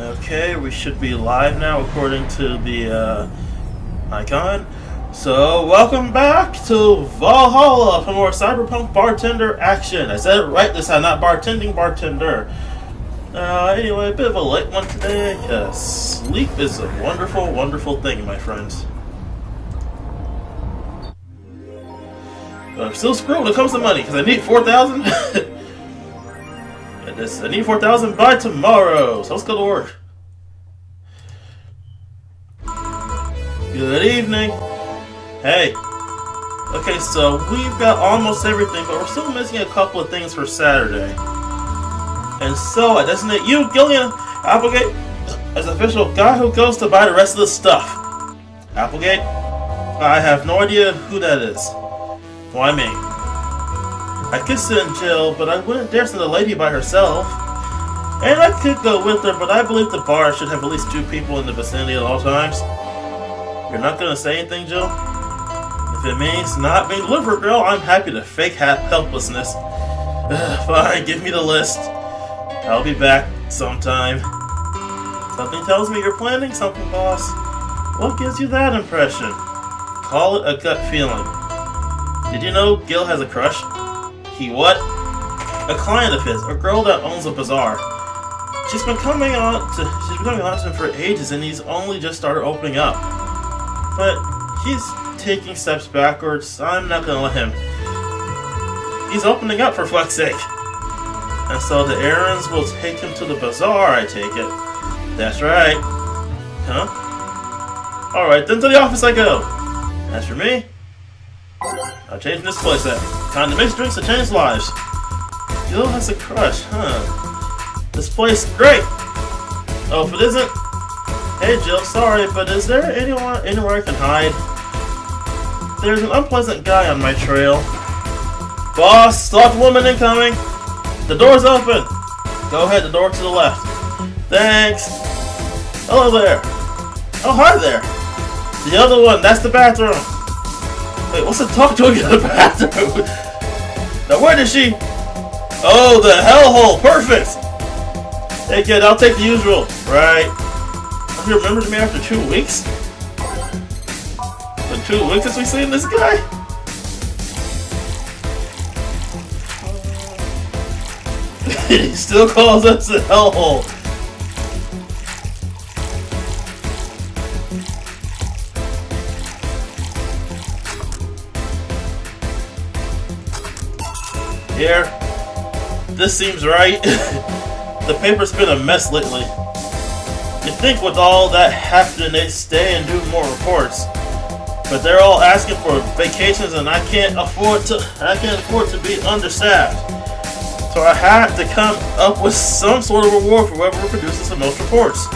Okay, we should be live now according to the icon. So, welcome back to Valhalla for more cyberpunk bartender action. I said it right this time, not bartending, bartender. Anyway, a bit of a late one today. Sleep is a wonderful, wonderful thing, my friends. But I'm still screwed when it comes to money, because I need 4,000. I need 4,000 by tomorrow, so let's go to work. Good evening. Hey. Okay, so we've got almost everything, but we're still missing a couple of things for Saturday. And so I designate you, Gillian Applegate, as official guy who goes to buy the rest of the stuff. Applegate? I have no idea who that is. Why me? I could send Jill, but I wouldn't dare send a lady by herself. And I could go with her, but I believe the bar should have at least 2 people in the vicinity at all times. You're not gonna say anything, Jill? If it means not being delivered, girl, I'm happy to fake helplessness. Fine, give me the list. I'll be back sometime. Something tells me you're planning something, boss. What gives you that impression? Call it a gut feeling. Did you know Gil has a crush? He what? A client of his, a girl that owns a bazaar. She's been coming on to him for ages, and he's only just started opening up. But he's taking steps backwards. I'm not gonna let him. He's opening up for fuck's sake. And so the errands will take him to the bazaar, I take it. That's right. Huh? Alright, then to the office I go. As for me, I'm changing this place up. Time to mix drinks and change lives. Jill has a crush, huh? This place, great! Oh, if it isn't... Hey Jill, sorry, but is there anywhere I can hide? There's an unpleasant guy on my trail. Boss, stalked woman incoming! The door's open! Go ahead, the door to the left. Thanks! Hello there! Oh, hi there! The other one, that's the bathroom! Wait, what's the talk doing in the bathroom? Now where is she? Oh, the hellhole! Perfect! Hey kid, I'll take the usual. Right. Have you remembered me after 2 weeks? Been 2 weeks since we seen this guy? He still calls us a hellhole. Here. This seems right. The paper's been a mess lately. You'd think with all that happening they'd stay and do more reports. But they're all asking for vacations and I can't afford to be understaffed. So I had to come up with some sort of reward for whoever produces the most reports.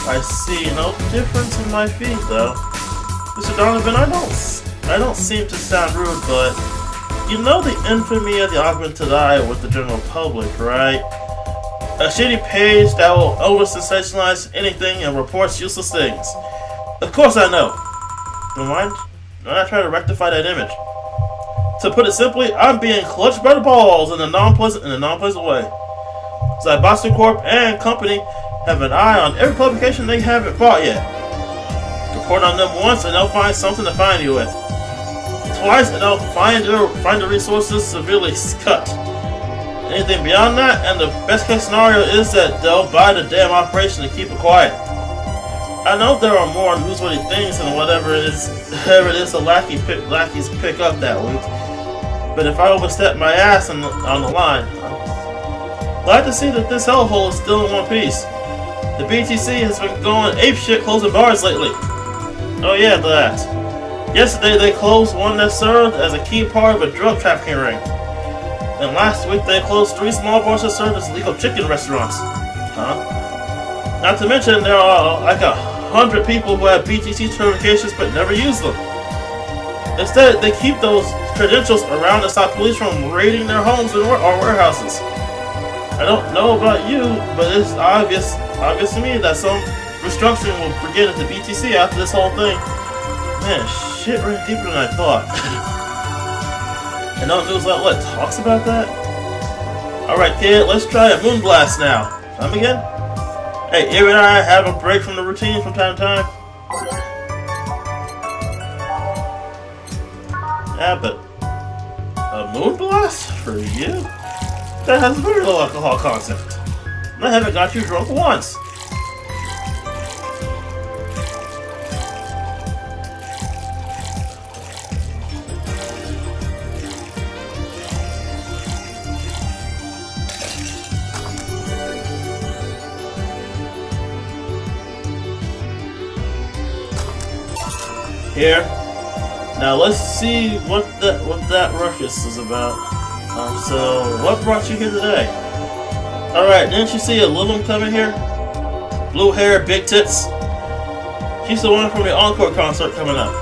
I see no difference in my fee though. Mr. Donovan, I don't seem to sound rude, but you know the infamy of the augmented eye with the general public, right? A shitty page that will over-sensationalize anything and reports useless things. Of course I know. Then why don't I try to rectify that image? To put it simply, I'm being clutched by the balls in a non-pleasant way. So Boston Corp and company have an eye on every publication they haven't bought yet. Report on them once and they'll find something to find you with. Twice and they'll find the resources severely cut. Anything beyond that, and the best case scenario is that they'll buy the damn operation to keep it quiet. I know there are more newsworthy things than whatever it is the lackeys pick up that week. But if I overstep my ass on the line, I'm glad to see that this hellhole is still in one piece. The BTC has been going apeshit closing bars lately. Oh yeah, that. Yesterday they closed one that served as a key part of a drug trafficking ring. And last week they closed 3 small bars that served as legal chicken restaurants. Huh? Not to mention there are like 100 people who have BTC certifications but never use them. Instead, they keep those credentials around to stop police from raiding their homes or warehouses. I don't know about you, but it's obvious to me that some restructuring will begin at the BTC after this whole thing. Man, shit ran deeper than I thought. And no news outlet talks about that? Alright kid, let's try a moonblast now. Time again? Hey, even I have a break from the routine from time to time. Yeah, but a moon blast for you? That has very low alcohol content. And I haven't got you drunk once. Here. Now let's see what that ruckus is about. So what brought you here today? Alright, didn't you see a Lilum coming here? Blue hair, big tits. She's the one from the Encore concert coming up.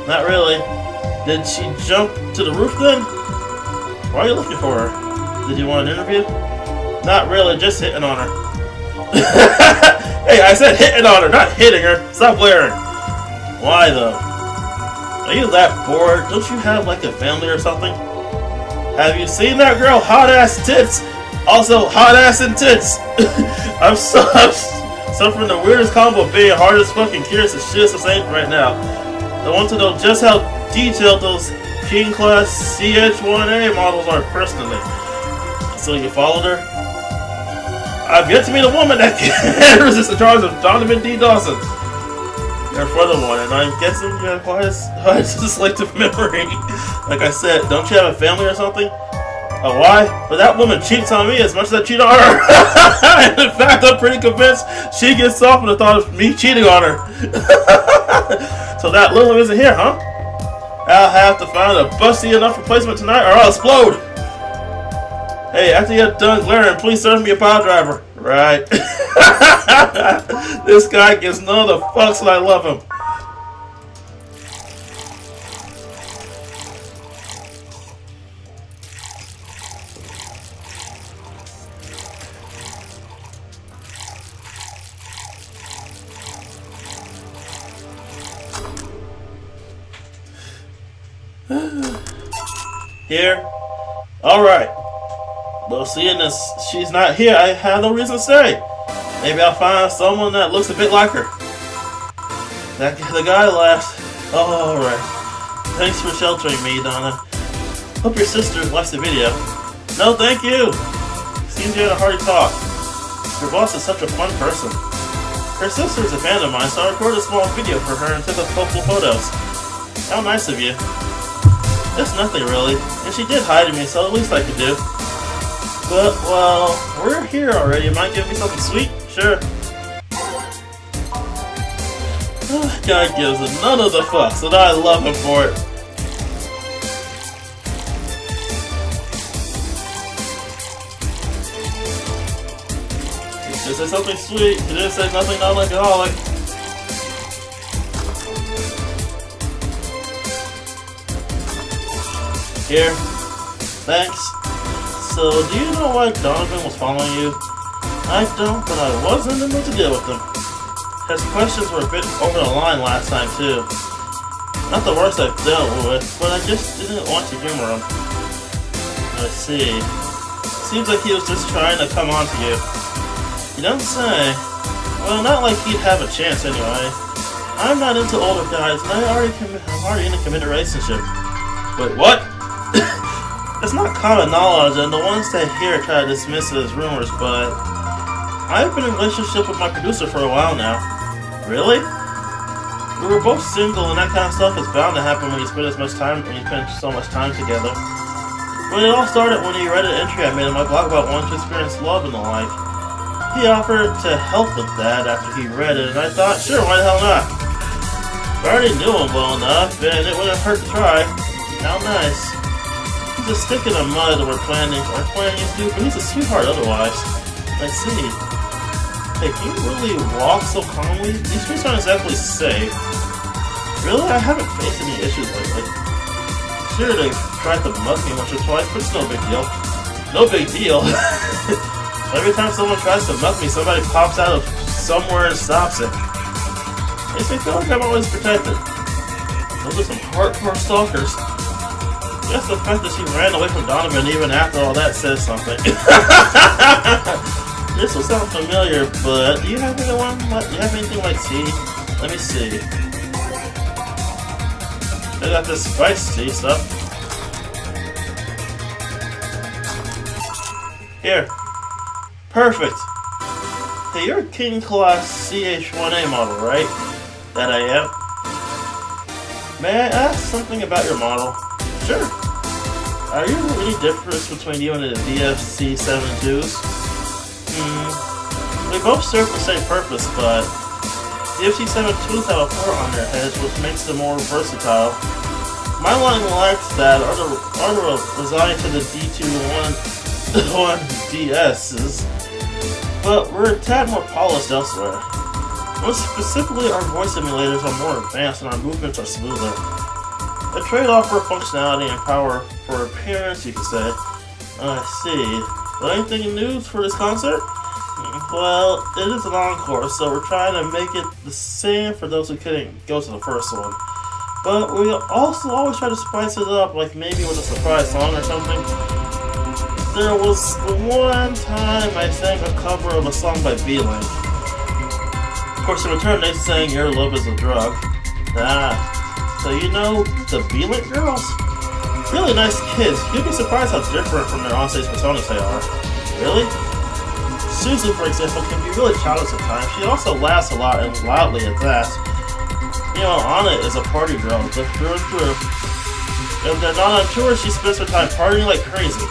Not really. Did she jump to the roof then? Why are you looking for her? Did you want an interview? Not really, just hitting on her. Hey, I said hitting on her, not hitting her. Stop blaring. Why though? Are you that bored? Don't you have like a family or something? Have you seen that girl? Hot ass tits. Also, hot ass and tits. I'm suffering the weirdest combo of being hard as fucking curious as shit as the same right now. I want to know just how detailed those King Class CH1A models are personally. So you followed her? I've yet to meet a woman that can resist the charge of Donovan D. Dawson. You're furthermore, and I'm guessing you have quite a selective memory. Like I said, don't you have a family or something? Oh, why? But that woman cheats on me as much as I cheat on her. And in fact, I'm pretty convinced she gets off with the thought of me cheating on her. So that Lilum isn't here, huh? I'll have to find a busty enough replacement tonight or I'll explode. Hey, after you're done glaring, please serve me a pile driver. Right. This guy gives none of the fucks and I love him. Here? Alright. Though seeing as she's not here, I have no reason to stay. Maybe I'll find someone that looks a bit like her. The guy laughed. Oh, alright. Thanks for sheltering me, Donna. Hope your sister watched the video. No, thank you. Seems you had a hearty talk. Your boss is such a fun person. Her sister is a fan of mine, so I recorded a small video for her and took a couple photos. How nice of you. It's nothing really, and she did hi to me, so the least I could do. But, well, we're here already. Might give me something sweet? Sure. Guy gives it none of the fucks, and I love him for it. He just said something sweet. He didn't say nothing non-alcoholic. Here. Thanks. So, do you know why Donovan was following you? I don't, but I was in the mood to deal with him. His questions were a bit over the line last time, too. Not the worst I've dealt with, but I just didn't want to humor him. I see. Seems like he was just trying to come on to you. You don't say. Well, not like he'd have a chance anyway. I'm not into older guys, and I'm already in a committed relationship. Wait, what? It's not common knowledge, and the ones that hear try to dismiss it as rumors, but I've been in a relationship with my producer for a while now. Really? We were both single, and that kind of stuff is bound to happen when you spend so much time together. But it all started when he read an entry I made on my blog about wanting to experience love and the like. He offered to help with that after he read it, and I thought, sure, why the hell not? I already knew him well enough, and it wouldn't hurt to try. How nice. He's a stick in the mud we're planning to, but he's a sweetheart otherwise. I see. Hey, can you really walk so calmly? These streets aren't exactly safe. Really? I haven't faced any issues lately. Sure, they tried to mug me once or twice, but it's no big deal. No big deal? Every time someone tries to mug me, somebody pops out of somewhere and stops it. Makes me feel like I'm always protected. Those are some hardcore stalkers. Just the fact that she ran away from Donovan even after all that says something. This will sound familiar, but do you have anyone? Do you have anything like tea? Let me see. I got this spice tea stuff. Here. Perfect. Hey, you're a King Class CH-1A model, right? That I am. May I ask something about your model? Sure. Are you any difference between you and the VFC-72s? We both serve the same purpose, but VFC-72s have a port on their heads, which makes them more versatile. My line lacks that, are resigned to the D21DSs, but we're a tad more polished elsewhere. More specifically, our voice simulators are more advanced and our movements are smoother. A trade-off for functionality and power for appearance, you could say. I see. But anything new for this concert? Well, it is an encore, so we're trying to make it the same for those who couldn't go to the first one. But we also always try to spice it up, like maybe with a surprise song or something. There was one time I sang a cover of a song by V-Link. Of course, in return, they sang Your Love is a Drug. So you know the V-Link girls? Really nice kids. You'd be surprised how different from their onstage personas they are. Really? Susan, for example, can be really childish at times. She also laughs a lot and loudly at that. You know, Anna is a party girl, but through and through. If they're not on tour, she spends her time partying like crazy.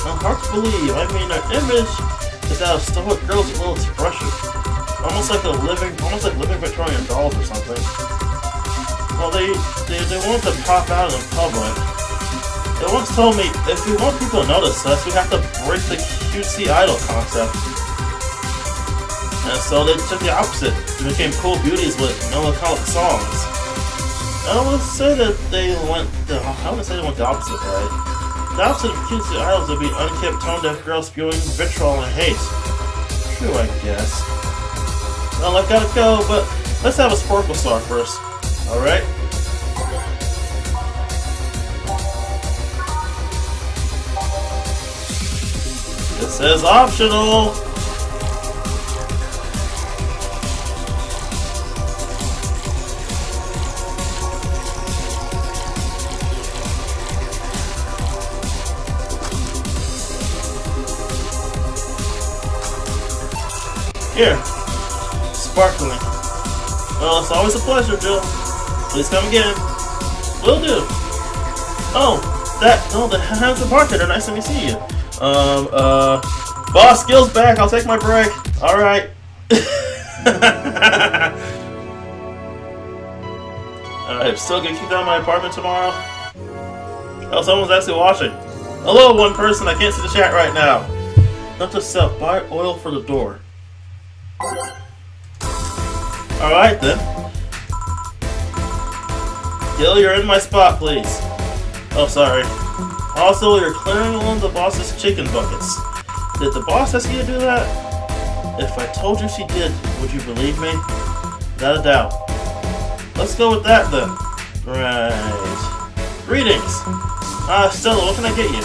Hard to believe. I mean, her image is that of stoic girls with little expression, almost like living Victorian dolls or something. Well, they want to pop out in public. They once told me if we want people to notice us, we have to break the cutesy idol concept. And so they took the opposite. They became cool beauties with melancholic songs. I wouldn't say they went the opposite way. The opposite of cutesy idols would be unkempt, tone-deaf girls spewing vitriol and hate. True, I guess. Well, I've gotta go, but let's have a sparkle star first. Alright? It says optional! Here. Sparkling. Well, it's always a pleasure, Jill. Please come again. Will do. Oh, the handsome bartender. Nice to see you. Boss, Gil's back. I'll take my break. Alright. I'm still gonna keep down my apartment tomorrow. Oh, someone's actually watching. Hello, one person. I can't see the chat right now. Note to self, buy oil for the door. Alright then. Gil, you're in my spot, please. Oh, sorry. Also, you're clearing one of the boss's chicken buckets. Did the boss ask you to do that? If I told you she did, would you believe me? Without a doubt. Let's go with that then. Right. Greetings. Stella, what can I get you?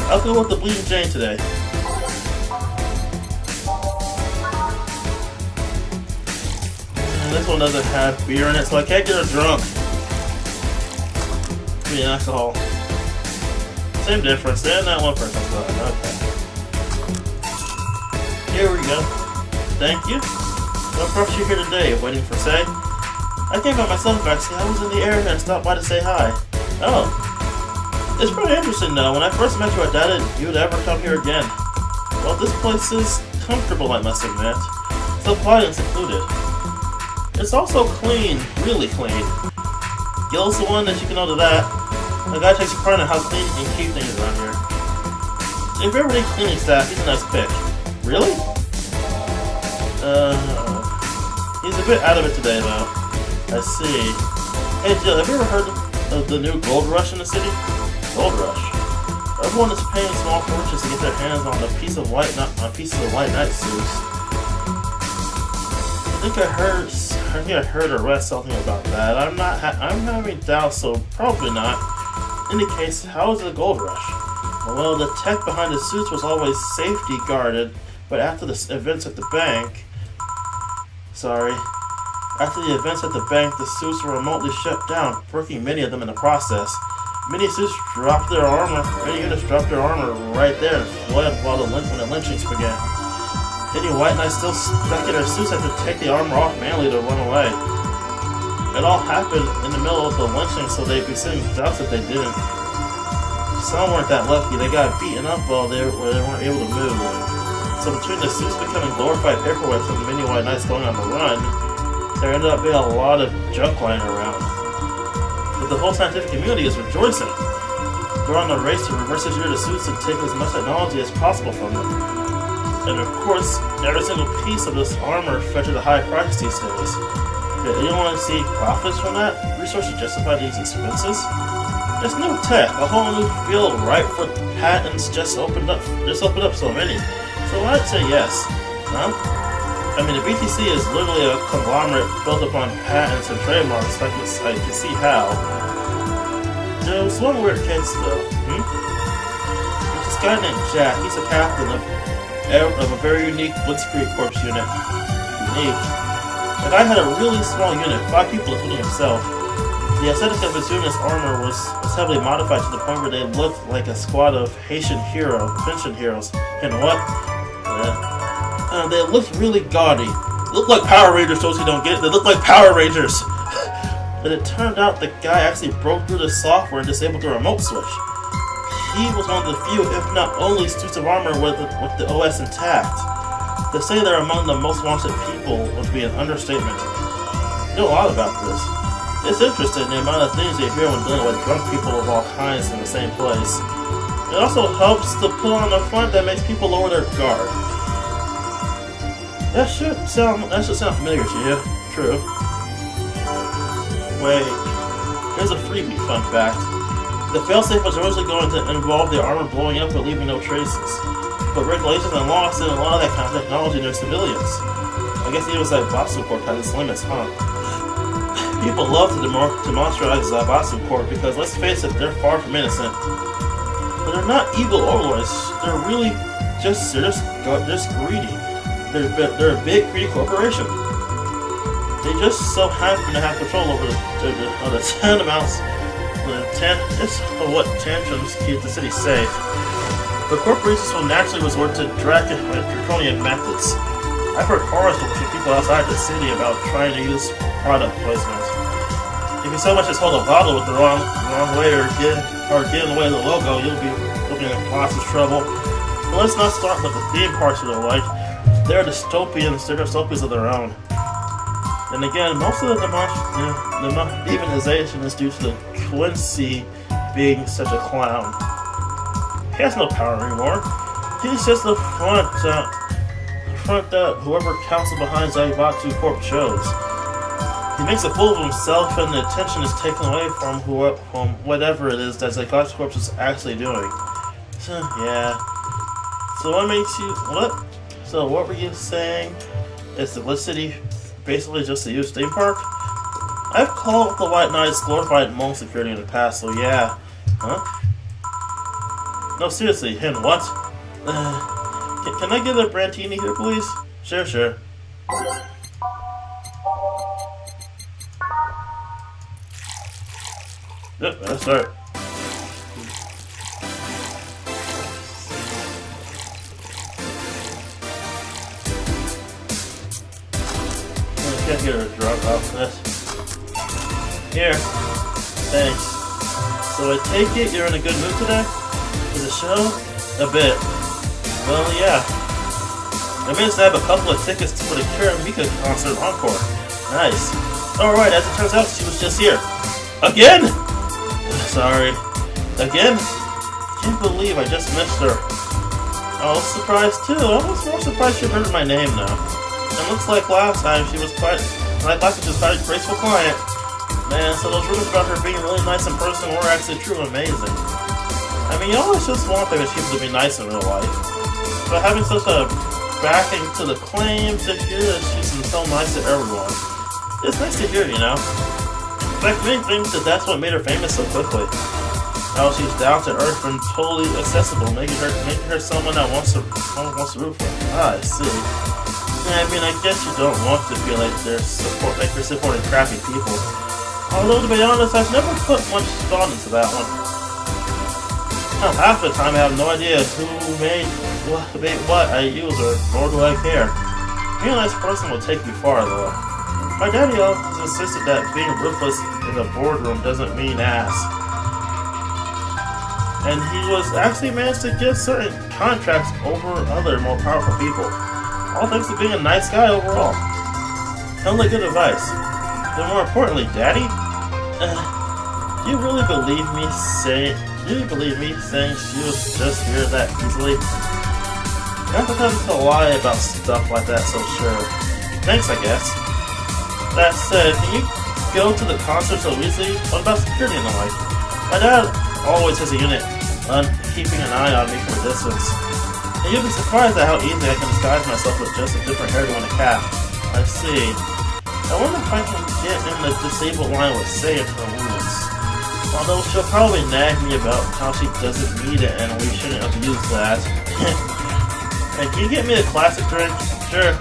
I'll go with the Bleeding Jane today. This one doesn't have beer in it, so I can't get her drunk. I mean, alcohol. Same difference. And that one person's gone. Okay. Here we go. Thank you. What brought you here today? Waiting for Say? I came by myself actually. I was in the area and stopped by to say hi. Oh. It's pretty interesting though. When I first met you, I doubted you'd ever come here again. Well, this place is comfortable, I must admit. So quiet and secluded. It's also clean, really clean. Gil's the one that you can know to that. The guy takes pride in how clean you can keep things around here. If you ever need cleaning staff, he's a nice pick. Really? He's a bit out of it today though. I see. Hey Jill, have you ever heard of the new gold rush in the city? Gold rush. Everyone is paying small fortunes to get their hands on pieces of white night suits. I think I heard or read something about that. I'm having doubts, so probably not. In any case, how is the gold rush? Well, the tech behind the suits was always safety guarded But after the events at the bank... After the events at the bank, the suits were remotely shut down, breaking many of them in the process. Many suits dropped their armor. Many units dropped their armor right there and fled when the lynchings began. Many White Knights still stuck in their suits had to take the armor off manually to run away. It all happened in the middle of the lynching, so they'd be sitting doubts if they didn't. Some weren't that lucky. They got beaten up while they weren't able to move. So between the suits becoming glorified paperweights and many White Knights going on the run, there ended up being a lot of junk lying around. But the whole scientific community is rejoicing. They're on the race to reverse engineer the suits and take as much technology as possible from them. And of course, every single piece of this armor fetches a high price these days. Did anyone see profits from that? Resources justify these expenses? It's new tech, a whole new field ripe for patents just opened up so many. So I'd say yes. Huh? I mean, the BTC is literally a conglomerate built upon patents and trademarks. I can see how. There's one weird case, though. There's this guy named Jack. He's a captain of a very unique Blitzkrieg Corps unit. Unique. The guy had a really small unit, 5 people including himself. The aesthetic of his unit's armor was heavily modified to the point where they looked like a squad of Haitian heroes. And what? They looked really gaudy. They looked like Power Rangers, those who don't get it. They looked like Power Rangers. But it turned out the guy actually broke through the software and disabled the remote switch. He was one of the few, if not only, suits of armor with the OS intact. To say they're among the most wanted people would be an understatement. You know a lot about this. It's interesting the amount of things you hear when dealing with drunk people of all kinds in the same place. It also helps to put on a front that makes people lower their guard. That should sound familiar to you. True. Wait, here's a freebie fun fact. The failsafe was originally going to involve the armor blowing up but leaving no traces. But regulations and laws didn't allow that kind of technology near civilians. I guess even Zaibatsu Corp has its limits, huh? People love to demonstrate Zaibatsu Corp because, let's face it, they're far from innocent. But they're not evil overlords. They're really just greedy. They're a big, greedy corporation. They just so happen to have control over the tantrums keep the city safe. But corporations will naturally resort to draconian methods. I've heard horrors from people outside the city about trying to use product placement. If you so much as hold a bottle with the wrong way or get in the way of the logo, you'll be in lots of trouble. But let's not start with the theme parks of the like. They're dystopians of their own. And again, most of the demonization is due to the Quincy being such a clown. He has no power anymore. He's just the front that whoever counsel behind Zaibatsu Corp chose. He makes a fool of himself and the attention is taken away from whatever it is that Zaibatsu Corp is actually doing. So, yeah. So what makes you... What? So what were you saying? Is the Blitz City basically just a used theme park? I've called the White Knights glorified mall security in the past, so yeah. Huh? No, seriously, him, what? Can I get a Brantini here, please? Sure. Yep, let's start. Can't get a drop off this. Here. Thanks. So I take it you're in a good mood today? For the show? A bit. Well, yeah. I managed to have a couple of tickets for the Kira Mika concert encore. Nice. Alright, as it turns out, she was just here. Again? Sorry. Again? Can't believe I just missed her. I was surprised too. I was more surprised she heard my name now. It looks like last time she was quite a graceful client. Man, so those rumors about her being really nice in person were actually true and amazing. I mean, you always just want famous people to be nice in real life. But having such a backing to the claim to hear that she's been so nice to everyone, it's nice to hear, you know? In fact, many think that that's what made her famous so quickly. How she's down to earth and totally accessible, making her someone that wants to root for. Ah, I see. Yeah, I mean, I guess you don't want to feel like you're supporting crappy people. Although, to be honest, I've never put much thought into that one. Hell, half the time I have no idea who made what I use, or nor do I care. Being a nice person will take you far, though. My daddy always insisted that being ruthless in the boardroom doesn't mean ass. And he was actually managed to get certain contracts over other more powerful people. All thanks to being a nice guy overall. Only good advice. But more importantly, Daddy, do you really believe me saying she was just here that easily? You have to come to lie about stuff like that, so sure. Thanks, I guess. That said, can you go to the concert so easily? What about security and the like? My dad always has a unit keeping an eye on me from a distance. And you'd be surprised at how easily I can disguise myself with just a different hairdo and a cap. I see. I wonder if I can get in the disabled line with Say in her rules. Although she'll probably nag me about how she doesn't need it and we shouldn't abuse that. And can you get me a classic drink? Sure.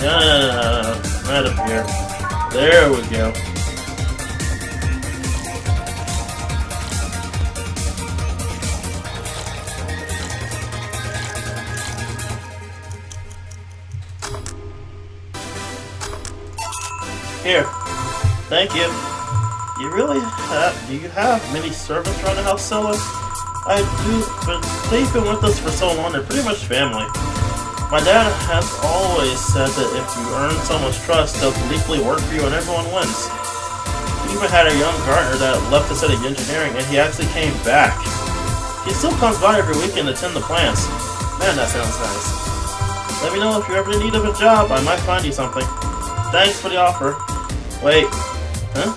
No. Right up here. There we go. Here. Thank you. Do you have many servants around the house, Sella? I do, but they've been with us for so long, they're pretty much family. My dad has always said that if you earn someone's trust, they'll gleefully work for you and everyone wins. We even had a young gardener that left to study engineering, and he actually came back. He still comes by every weekend to tend the plants. Man, that sounds nice. Let me know if you're ever in need of a job, I might find you something. Thanks for the offer. Wait, huh?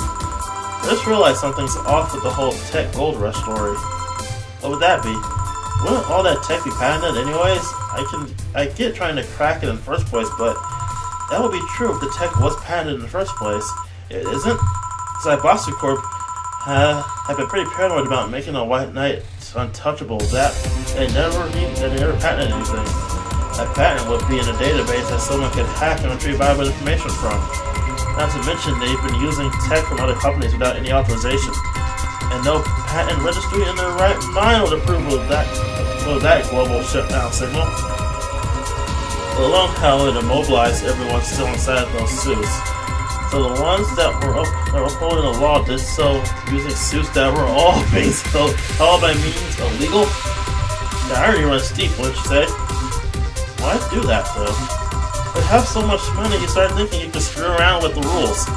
I just realized something's off with the whole tech gold rush story. What would that be? Wouldn't all that tech be patented anyways? I get trying to crack it in the first place, but that would be true if the tech was patented in the first place. It isn't? Zaibatsu Corp have been pretty paranoid about making a White Knight untouchable. That they never patented anything. That patent would be in a database that someone could hack and retrieve valuable information from. Not to mention they've been using tech from other companies without any authorization. And no patent registry in their right mind would approve of that global shutdown signal. Let alone how it immobilized everyone still inside those suits. So the ones that were upholding the law did so using suits that were all by means illegal? The irony runs deep, wouldn't you say? Why do that though? But have so much money you start thinking you can screw around with the rules.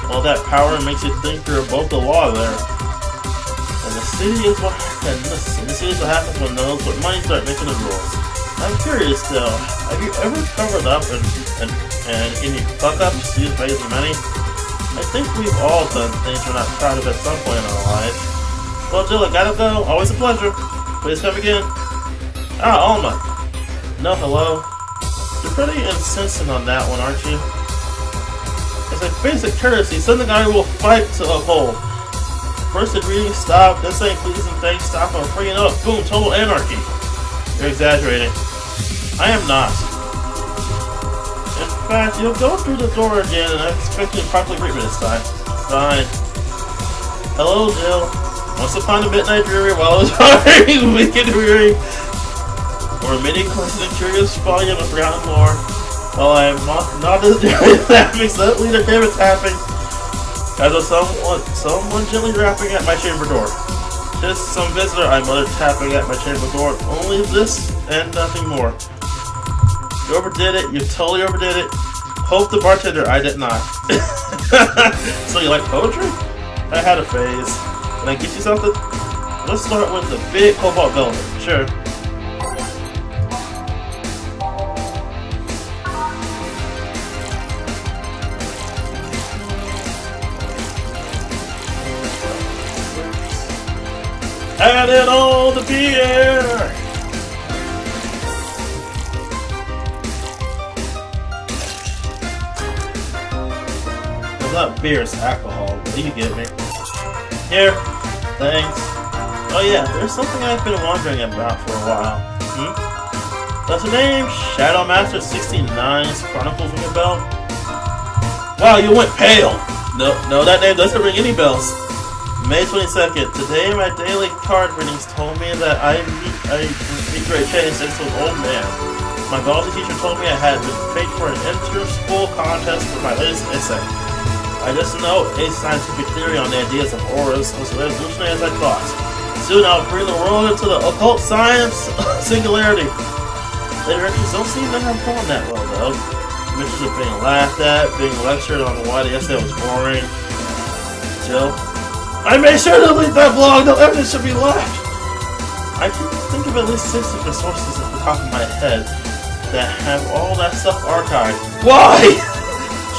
All that power makes you think you're above the law there. And the city is what happens when those with money start making the rules. I'm curious though, have you ever covered up and any fuck-ups used by using money? I think we've all done things we're not proud of at some point in our lives. Well, Jill, I gotta go. Always a pleasure. Please come again. Ah, Alma. No, hello. You're pretty insistent on that one, aren't you? It's like basic courtesy, something I will fight to uphold. First the greeting stop, then saying please and thanks stop, and before you know it, boom, total anarchy. You're exaggerating. I am not. In fact, you'll go through the door again, and I expect you to properly greet me this time. Fine. Hello, Jill. Once upon a midnight dreary, while I was hurrying, wicked weary, or many questions and curious volume of forgotten lore, while I am not as dearly laughing, suddenly the camera tapping, as of someone gently rapping at my chamber door. Just some visitor, I muttered, tapping at my chamber door. Only this and nothing more. You overdid it. You totally overdid it. Hope the bartender, I did not. So you like poetry? I had a phase. Can I get you something? Let's start with the big cobalt velvet. Sure. Add in all the beer! not beer, it's alcohol. But you get me. Here. Thanks. Oh yeah, there's something I've been wondering about for a while. Does the name Shadow Master 69's Chronicles ring a bell? Wow, you went pale! No, that name doesn't ring any bells. May 22nd. Today my daily card readings told me that I meet great change thanks to an old man. My biology teacher told me I had been picked for an inter-school contest for my latest essay. I just know a scientific theory on the ideas of auras was as revolutionary as I thought. Soon I'll bring the world into the occult science singularity. The directors don't seem to have gone that well though. Mentions of being laughed at, being lectured on why the essay was boring. Jill. I made sure to delete that blog, no evidence should be left! I can think of at least 6 different sources at the top of my head that have all that stuff archived. Why?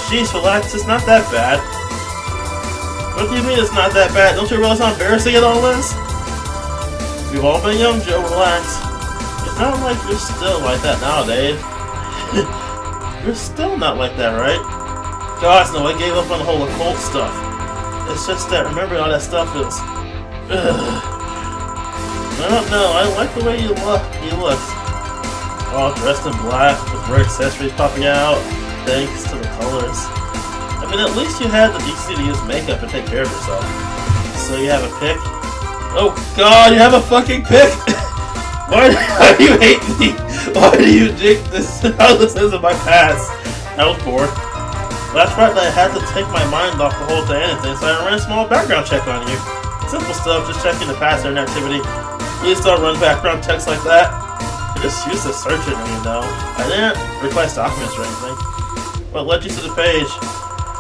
Jeez, relax, it's not that bad. What do you mean it's not that bad? Don't you realize how embarrassing it all is? We've all been young, Joe, relax. It's not like you're still like that nowadays. You're still not like that, right? Gosh, no, I gave up on the whole occult stuff. It's just that remembering all that stuff is... I don't know, I like the way he looks. All dressed in black, with rare accessories popping out, thanks to the colors. I mean, at least you had the decency to use makeup and take care of yourself. So you have a pick? Oh god, you have a fucking pick? Why do you hate me? Why do you dig this? How this is in my past? I was bored. Last Friday I had to take my mind off the whole Diana thing, so I ran a small background check on you. Simple stuff, just checking the past and activity. Please don't run background checks like that. I just used to search it, you know. I didn't request documents or anything. What led you to the page?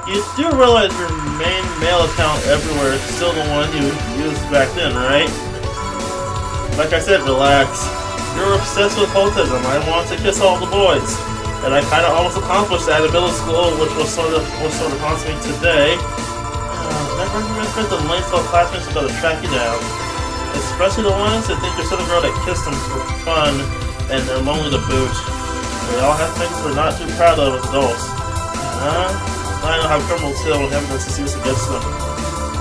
You do realize your main mail account everywhere is still the one you used back then, right? Like I said, relax. You're obsessed with occultism. I want to kiss all the boys. And I kind of almost accomplished that in middle school, which was sort of haunts me today. Never remembered the length of classmates are going to track you down. Especially the ones that think you're some girl that kissed them for fun and they're lonely to boot. We all have things we're not too proud of as adults. I know how criminals feel when evidence is used against them.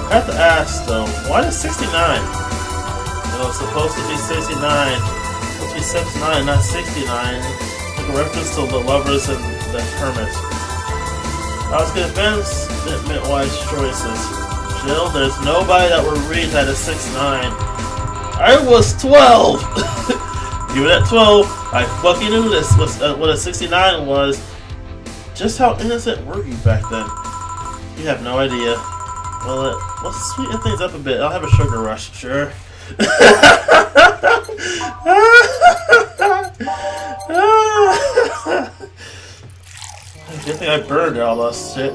I have to ask though, why is 69? It was supposed to be 69. Supposed to be 79, not 69. Like a reference to the lovers and the hermit. I was convinced it meant wise choices. Jill, there's nobody that would read that as 6'9". I was 12! Even at 12, I fucking knew this was what a 69 was. Just how innocent were you back then? You have no idea. Well, let's sweeten things up a bit. I'll have a sugar rush, sure. Good thing I burned all that shit.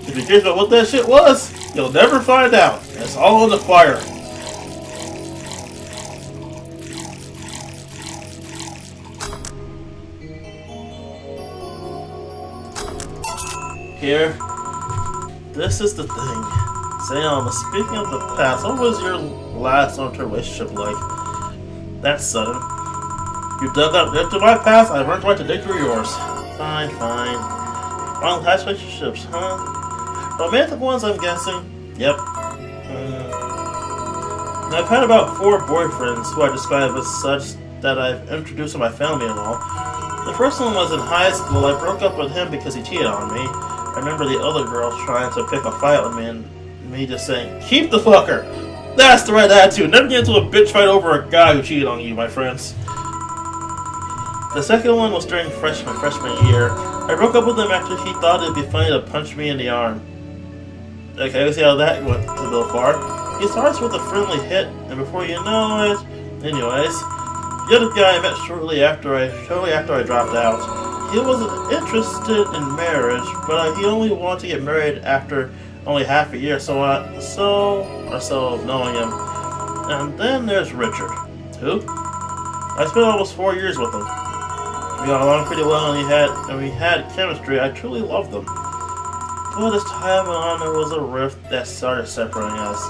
If you're curious about what that shit was, you'll never find out. It's all on the fire. Here, this is the thing. Sayama, speaking of the past, what was your last long-term relationship like? That's sudden. You dug up into my past, I learned right to dig through yours. Fine. Long past relationships, huh? Romantic ones, I'm guessing. Yep. I've had about 4 boyfriends who I describe as such that I've introduced to my family and all. The first one was in high school. I broke up with him because he cheated on me. I remember the other girl trying to pick a fight with me and me just saying, "Keep the fucker!" That's the right attitude. Never get into a bitch fight over a guy who cheated on you, my friends. The second one was during freshman year. I broke up with him after he thought it'd be funny to punch me in the arm. Okay, let's see how that went a little far. He starts with a friendly hit, and before you know it... Anyways, the other guy I met shortly after I dropped out. He wasn't interested in marriage, but he only wanted to get married after only half a year or so of knowing him. And then there's Richard. Who? I spent almost 4 years with him. We got along pretty well, and we had chemistry. I truly loved them. But as time went on, there was a rift that started separating us.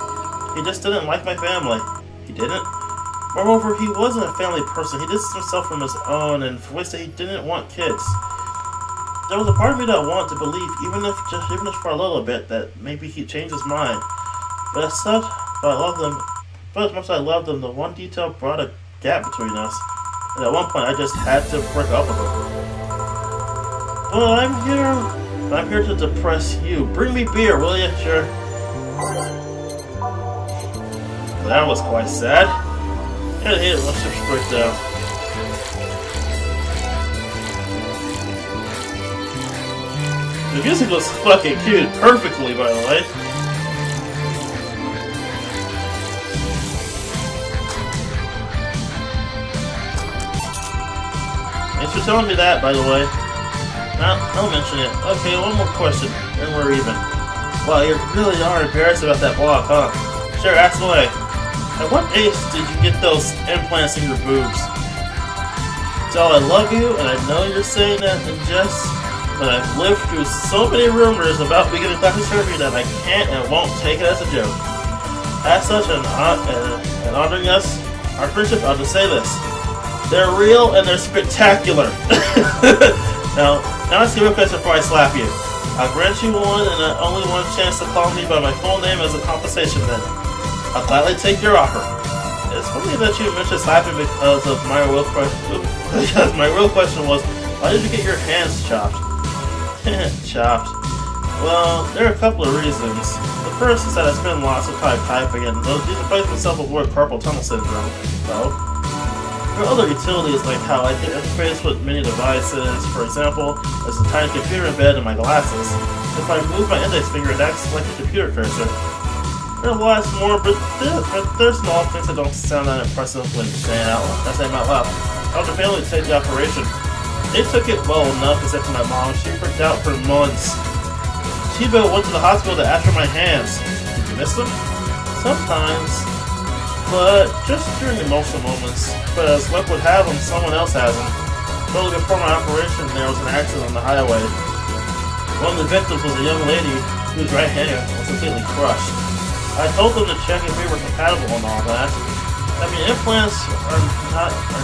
He just didn't like my family. He didn't. Moreover, he wasn't a family person. He distanced himself from his own and voiced that he didn't want kids. There was a part of me that wanted to believe, even if for a little bit, that maybe he'd change his mind. But but I loved them. But as much as I loved him, the one detail brought a gap between us. And at one point, I just had to break up with him. But I'm here to depress you. Bring me beer, will you? Sure. That was quite sad. I hate it when ships break down. The music was fucking cued perfectly, by the way. Thanks for telling me that, by the way. I'll mention it. Okay, one more question, and we're even. Wow, you really are embarrassed about that block, huh? Sure, ask away. At what age did you get those implants in your boobs? So I love you, and I know you're saying that in jest, but I've lived through so many rumors about me getting plastic surgery that I can't and won't take it as a joke. As such, and honoring us, our friendship, I'll just say this. They're real and they're spectacular. Now ask you a real question before I slap you. I'll grant you one and only one chance to call me by my full name as a compensation then. I'll gladly take your offer. It's funny that you mentioned slapping because my real question was, why did you get your hands chopped? Chopped. Well, there are a couple of reasons. The first is that I spend lots of time typing, and these replacements self-avoid carpal tunnel syndrome. So, there are other utilities like how I can interface with many devices. For example, there's a tiny computer embedded in my glasses. If I move my index finger, it acts like a computer cursor. There are lots more, but they're small things that don't sound that impressive when saying out loud. I was failing to take the operation. They took it well enough, except for my mom. She freaked out for months. Chibo went to the hospital to ask for my hands. Did you miss them? Sometimes. But just during emotional moments. But as luck would have them, someone else has them. Shortly before my operation, there was an accident on the highway. One of the victims was a young lady whose right hand was completely crushed. I told them to check if we were compatible and all that. I mean, implants are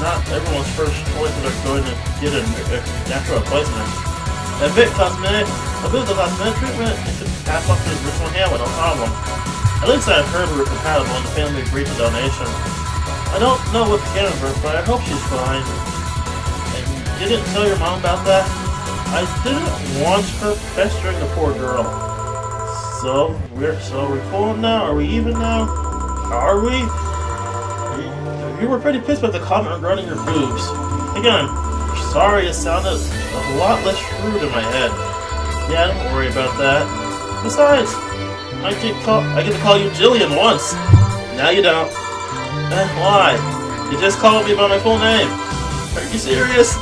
not everyone's first choice when they're going to get a natural replacement. A bit of cosmetic treatment, it could pass off to the original hand with no problem. At least I've heard we were compatible and the family agreed to donation. I don't know what became of her, but I hope she's fine. And you didn't tell your mom about that? I didn't want her pestering the poor girl. So we're cool now? Are we even now? Are we? You were pretty pissed about the comment regarding your boobs. Again, sorry, it sounded a lot less rude in my head. Yeah, don't worry about that. Besides, I get to call you Jillian once. Now you don't. Why? You just called me by my full name. Are you serious?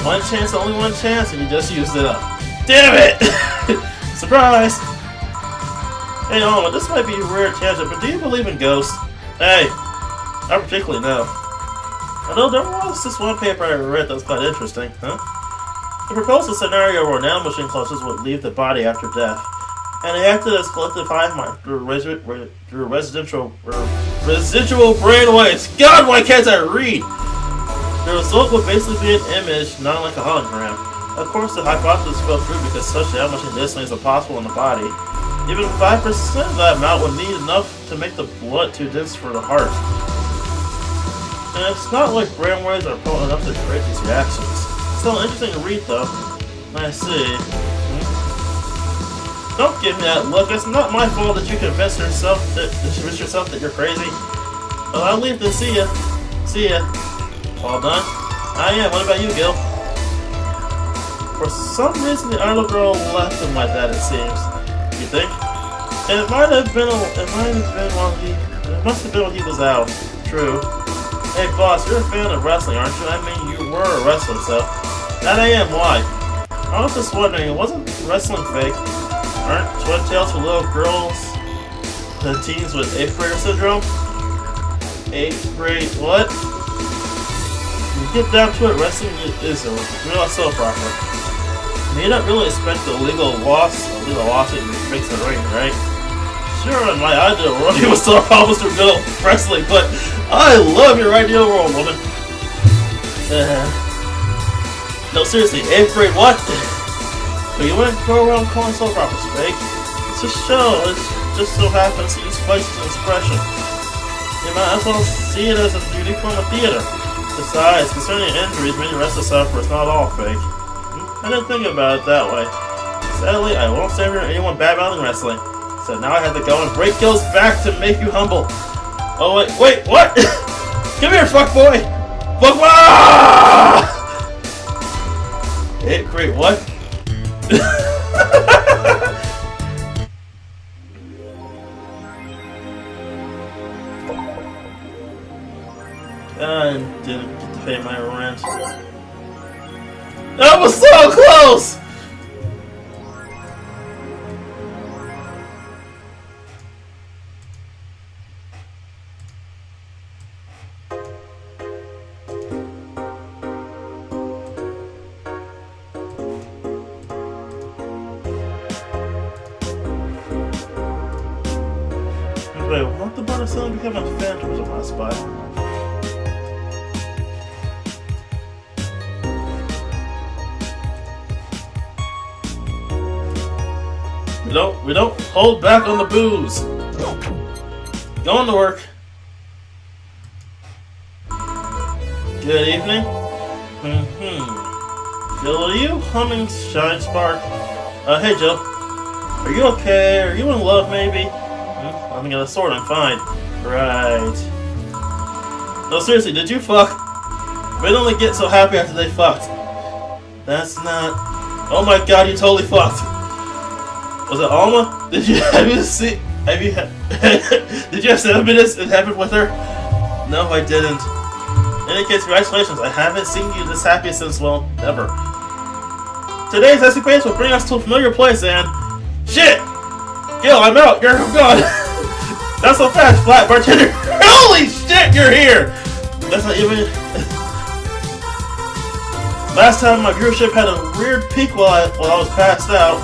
One chance, only one chance, and you just used it up. Damn it! Surprise! Hey, Alma, this might be a weird tangent, but do you believe in ghosts? Hey, not particularly, no. Although there was this one paper I read that was quite interesting, huh? It proposed a scenario where nanomachine clusters would leave the body after death, and they acted as collective hive mind through residual brainwaves. God, why can't I read? The result would basically be an image, not like a hologram. Of course, the hypothesis fell through because such nanomachine listening is impossible in the body. Even 5% of that amount would need enough to make the blood too dense for the heart. And it's not like brainwaves are potent enough to create these reactions. Still interesting to read, though. I see. Don't give me that look. It's not my fault that you convince yourself that you're crazy. Well, I'll leave to see ya. See ya. All done? I am. What about you, Gil? For some reason, the idle girl left him like that. It seems. You think? It must have been while he was out. True. Hey, boss, you're a fan of wrestling, aren't you? I mean, you were a wrestler, so. That I am. Why? I was just wondering, wasn't wrestling fake? Aren't twin tails for little girls and teens with 8th grader syndrome? 8th grade what? When you get down to it, wrestling is a real soap opera. I mean, you don't really expect a legal lawsuit to fix the ring, right? Sure, in my ideal world, you would still have problems through good old wrestling, but I love your ideal world, woman. No, seriously, 8th grade, what? But you wouldn't go around calling soap operas fake. It's a show. It just so happens to use spices and expression. You might as well see it as a unique form of theater. Besides, concerning injuries many wrestlers suffer, it's not all fake. I didn't think about it that way. Sadly, I won't say anyone bad-mouthing wrestling. So now I have to go and break Gil's back to make you humble. Oh wait, what? Come here, fuckboy! Fuckboy! Hey, great, what? I didn't get to pay my rent. That was so close! Wait, what the butter suddenly become a phantom of my spot? We don't hold back on the booze. Going to work. Good evening. Jill, are you humming Shine Spark? Hey Jill. Are you okay? Are you in love maybe? Nothing of the sort, I'm fine. Right. No, seriously, did you fuck? Men only get so happy after they fucked. That's not... Oh my god, you totally fucked. Was it Alma? Did you have 7 minutes in heaven with her? No, I didn't. In any case, congratulations. I haven't seen you this happy since, well, ever. Today's escapades will bring us to a familiar place, and... Shit! Gil, I'm out. You're gone. Not so fast, flat bartender. Holy shit, you're here! That's not even... Last time my viewership had a weird peak while I was passed out.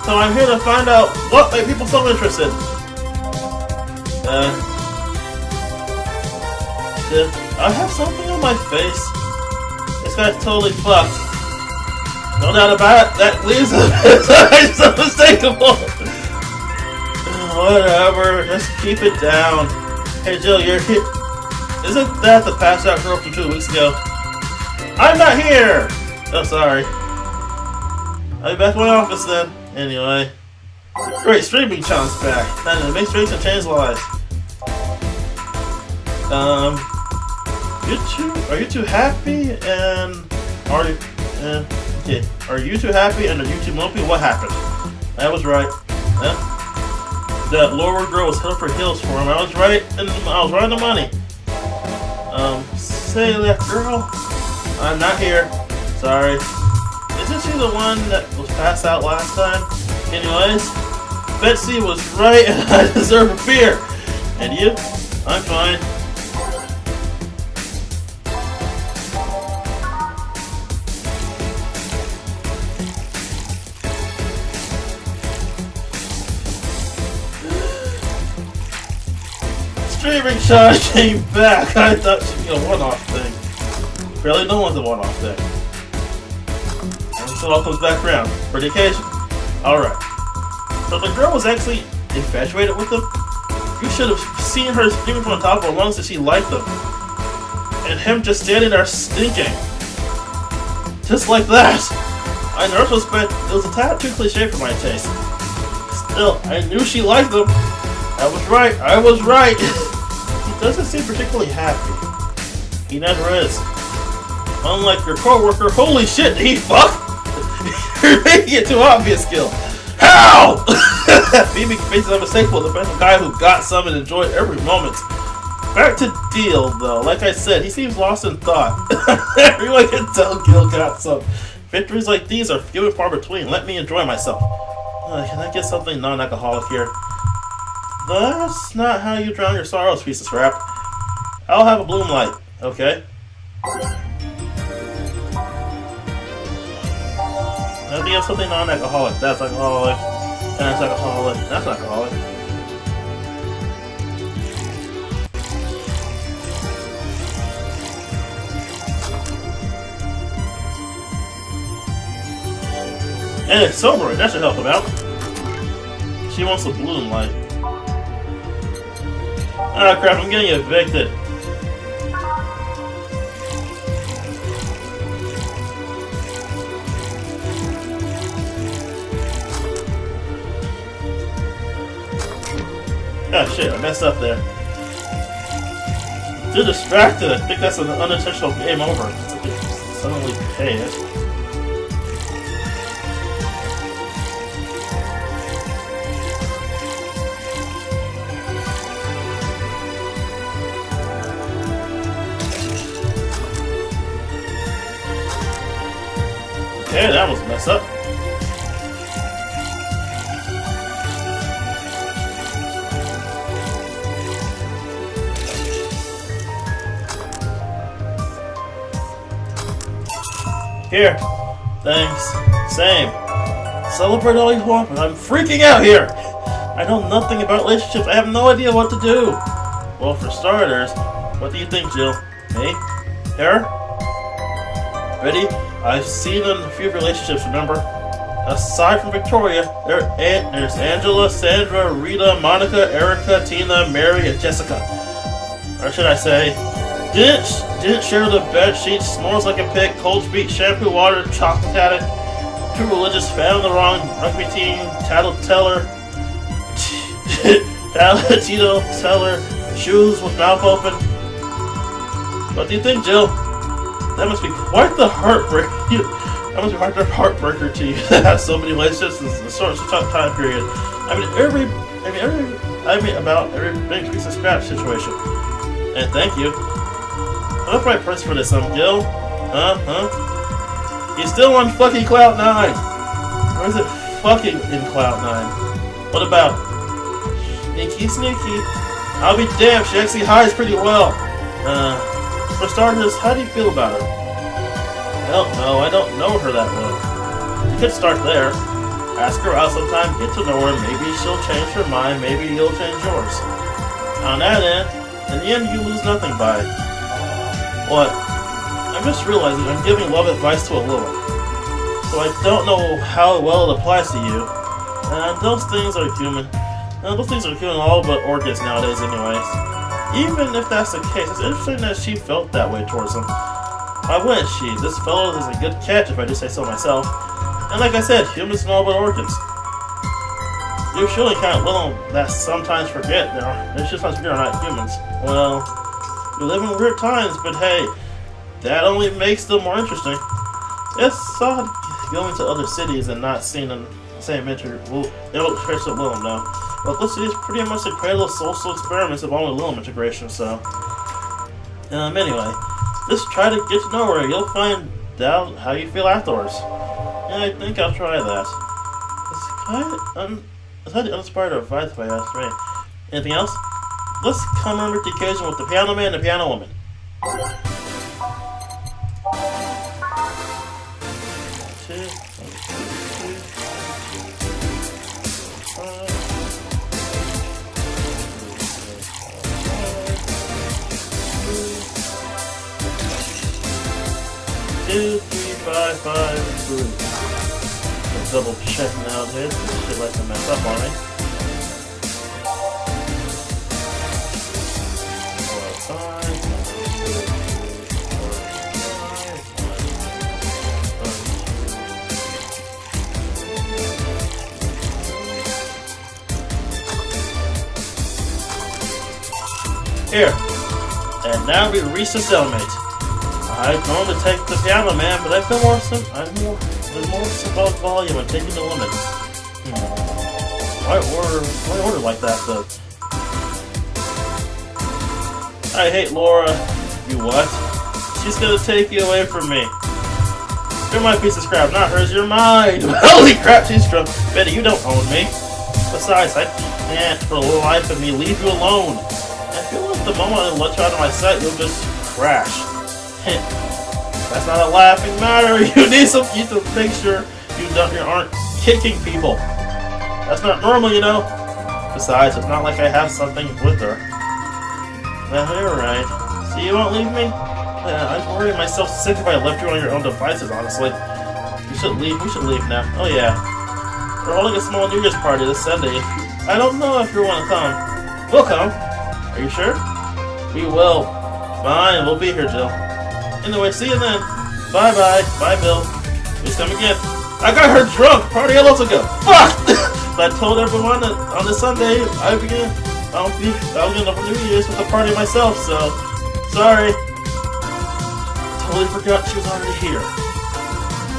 So I'm here to find out what made people so interested. Did I have something on my face? This guy's totally fucked. No doubt about it, that leaves it's unmistakable. Whatever, just keep it down. Hey Jill, you're here. Isn't that the passed out girl from 2 weeks ago? I'm not here! Oh, sorry. I'll be back in my office then. Anyway. Great, streaming challenge back. That makes drinks and change lives. Are you too happy and okay. Are you too happy and are you too mopey? What happened? I was right. That lower girl was head for heels for him. I was right on the money. Say that girl. I'm not here. Sorry. Isn't she the one that was passed out last time? Anyways, Betsy was right and I deserve a beer. And you? I'm fine. Streaming shot came back. I thought she'd be a one-off thing. Really, no one's a one-off thing. And so it all comes back around. For the occasion. Alright. So the girl was actually infatuated with him? You should have seen her screaming from the top of her lungs that she liked him. And him just standing there stinking. Just like that. I in retrospect, it was a tad too cliche for my taste. Still, I knew she liked him. I was right. I was right. He doesn't seem particularly happy. He never is. Unlike your co-worker, holy shit, did he fuck? You're making it too obvious, Gil. How? Phoebe faces unmistakable defensive guy who got some and enjoyed every moment. Back to Deal, though. Like I said, he seems lost in thought. Everyone can tell Gil got some. Victories like these are few and far between. Let me enjoy myself. Can I get something non-alcoholic here? That's not how you drown your sorrows, piece of scrap. I'll have a bloom light, okay? I think have something non-alcoholic. That's alcoholic. That's alcoholic. That's alcoholic. And it's sobering, that should help him out. She wants the balloon light. Ah crap, I'm getting evicted. Ah shit, I messed up there. Too distracted, I think that's an unintentional game over. Suddenly pay it. Okay, that was a mess up. Here. Thanks. Same. Celebrate all you want, but I'm freaking out here! I know nothing about relationships. I have no idea what to do. Well, for starters, what do you think, Jill? Me? Her? Ready? I've seen a few relationships, remember? Aside from Victoria, there's Angela, Sandra, Rita, Monica, Erica, Tina, Mary, and Jessica. Or should I say, didn't share the bed sheets, snores like a pig, cold feet, shampoo, water, chocolate addict, too religious, fan on the wrong rugby team, tattleteller, Tito teller, shoes with mouth open. What do you think, Jill? That must be quite the heartbreak. That must be quite the heartbreaker to you to have so many relationships in such a tough time period. I mean, about every big piece of scratch situation. And thank you. I'm the right person for this, Jill. He's still on fucking Cloud 9. Or is it fucking in Cloud 9? What about sneaky? I'll be damned, she actually hides pretty well. For starters, how do you feel about her? Hell no, I don't know her that well. You could start there. Ask her out sometime, get to know her, maybe she'll change her mind, maybe you'll change yours. On that end, in the end, you lose nothing by it. What? I'm just realizing I'm giving love advice to a little. So I don't know how well it applies to you. Those things are human. Those things are human all but orchids nowadays anyways. Even if that's the case, it's interesting that she felt that way towards him. Why wouldn't she? This fellow is a good catch if I do say so myself. And like I said, humans know about orchids. You're surely kind of little that sometimes forget they're just not humans. Well, we live in weird times, but hey, that only makes them more interesting. It's odd going to other cities and not seeing the same integration with them now. Well, this city is pretty much the cradle of social experiments involving Lilum integration, so... anyway, just try to get to know her. You'll find out how you feel afterwards. Yeah, I think I'll try that. It's highly uninspired advice if I ask me. Anything else? Let's commemorate the occasion with the piano man and the piano woman. Two, 3, 5, 5, 3. I'm double checking out here. This shit like to mess up on me. 4, 5. Here. And now we reach the cellmate. I'm going to take the piano man, but I feel there's more symbolic volume in taking the woman. Why order like that though? I hate Laura. You what? She's gonna take you away from me. You're my piece of scrap, not hers. You're mine. Holy crap, she's drunk. Betty, you don't own me. Besides, I can't for the life of me leave you alone. I feel like the moment I let you out of my sight, you'll just crash. That's not a laughing matter. You need to make sure you aren't kicking people. That's not normal, you know. Besides, it's not like I have something with her. You're right. So you won't leave me? I'd worry myself sick if I left you on your own devices, honestly. You should leave. We should leave now. Oh yeah. We're holding a small New Year's party this Sunday. I don't know if you want to come. We'll come. Are you sure? We will. Fine, we'll be here, Jill. Anyway, see you then. Bye-bye. Bye, Bill. Please come again. I got her drunk. Party a little ago. Fuck! I told everyone that on this Sunday I'll be going to New Year's with a party myself, so sorry. Totally forgot she was already here.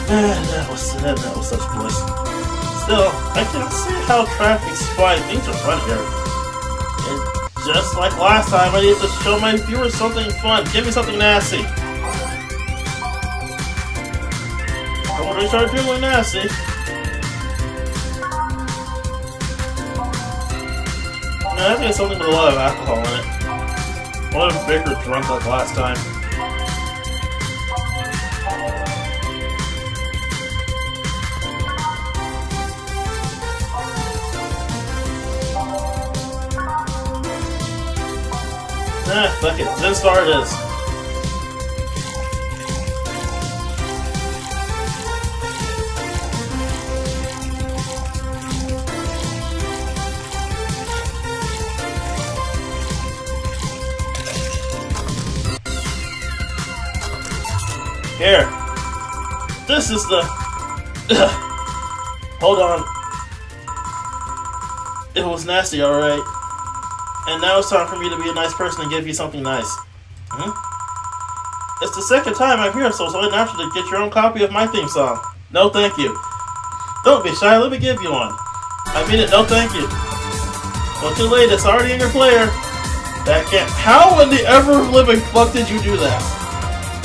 Man, that was such bliss. Still, I can't see how traffic's fine. Things are fun here. And just like last time, I need to show my viewers something fun. Give me something nasty. I want to start doing nasty. I think it's something with a lot of alcohol in it. A lot of bigger drunk like last time. Fuck it. Zen Star it is. Here. This is the... Hold on. It was nasty, alright. And now it's time for me to be a nice person and give you something nice. It's the second time I'm here, so it's only natural to get your own copy of my theme song. No thank you. Don't be shy, let me give you one. I mean it, no thank you. Well, too late, it's already in your player. That can't... How in the ever-living fuck did you do that?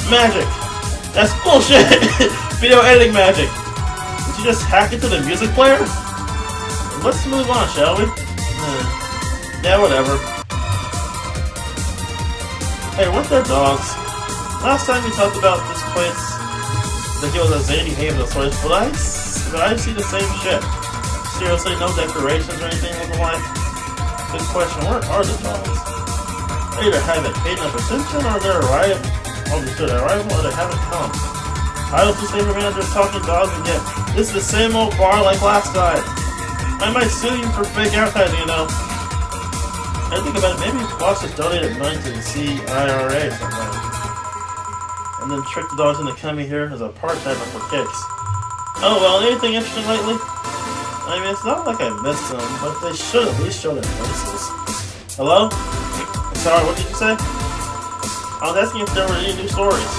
Magic. That's bullshit! Video editing magic. Did you just hack into the music player? Let's move on, shall we? Yeah, whatever. Hey, weren't there dogs? Last time we talked about this place, like it was a zany haven of sorts, but I see the same shit. Seriously, no decorations or anything of the like? Good question, where are the dogs? They either haven't paid enough attention, or they're arrival, or they haven't come. I don't just say for managers talking dogs again. This is the same old bar like last time. I might sue you for fake advertising, you know. I think about it, maybe boss just donated money to the CIRA or something. And then trick the dogs into coming here as a part-timer for kicks. Oh well, anything interesting lately? I mean, it's not like I missed them, but they should at least show their faces. Hello? Sorry, what did you say? I was asking if there were any new stories.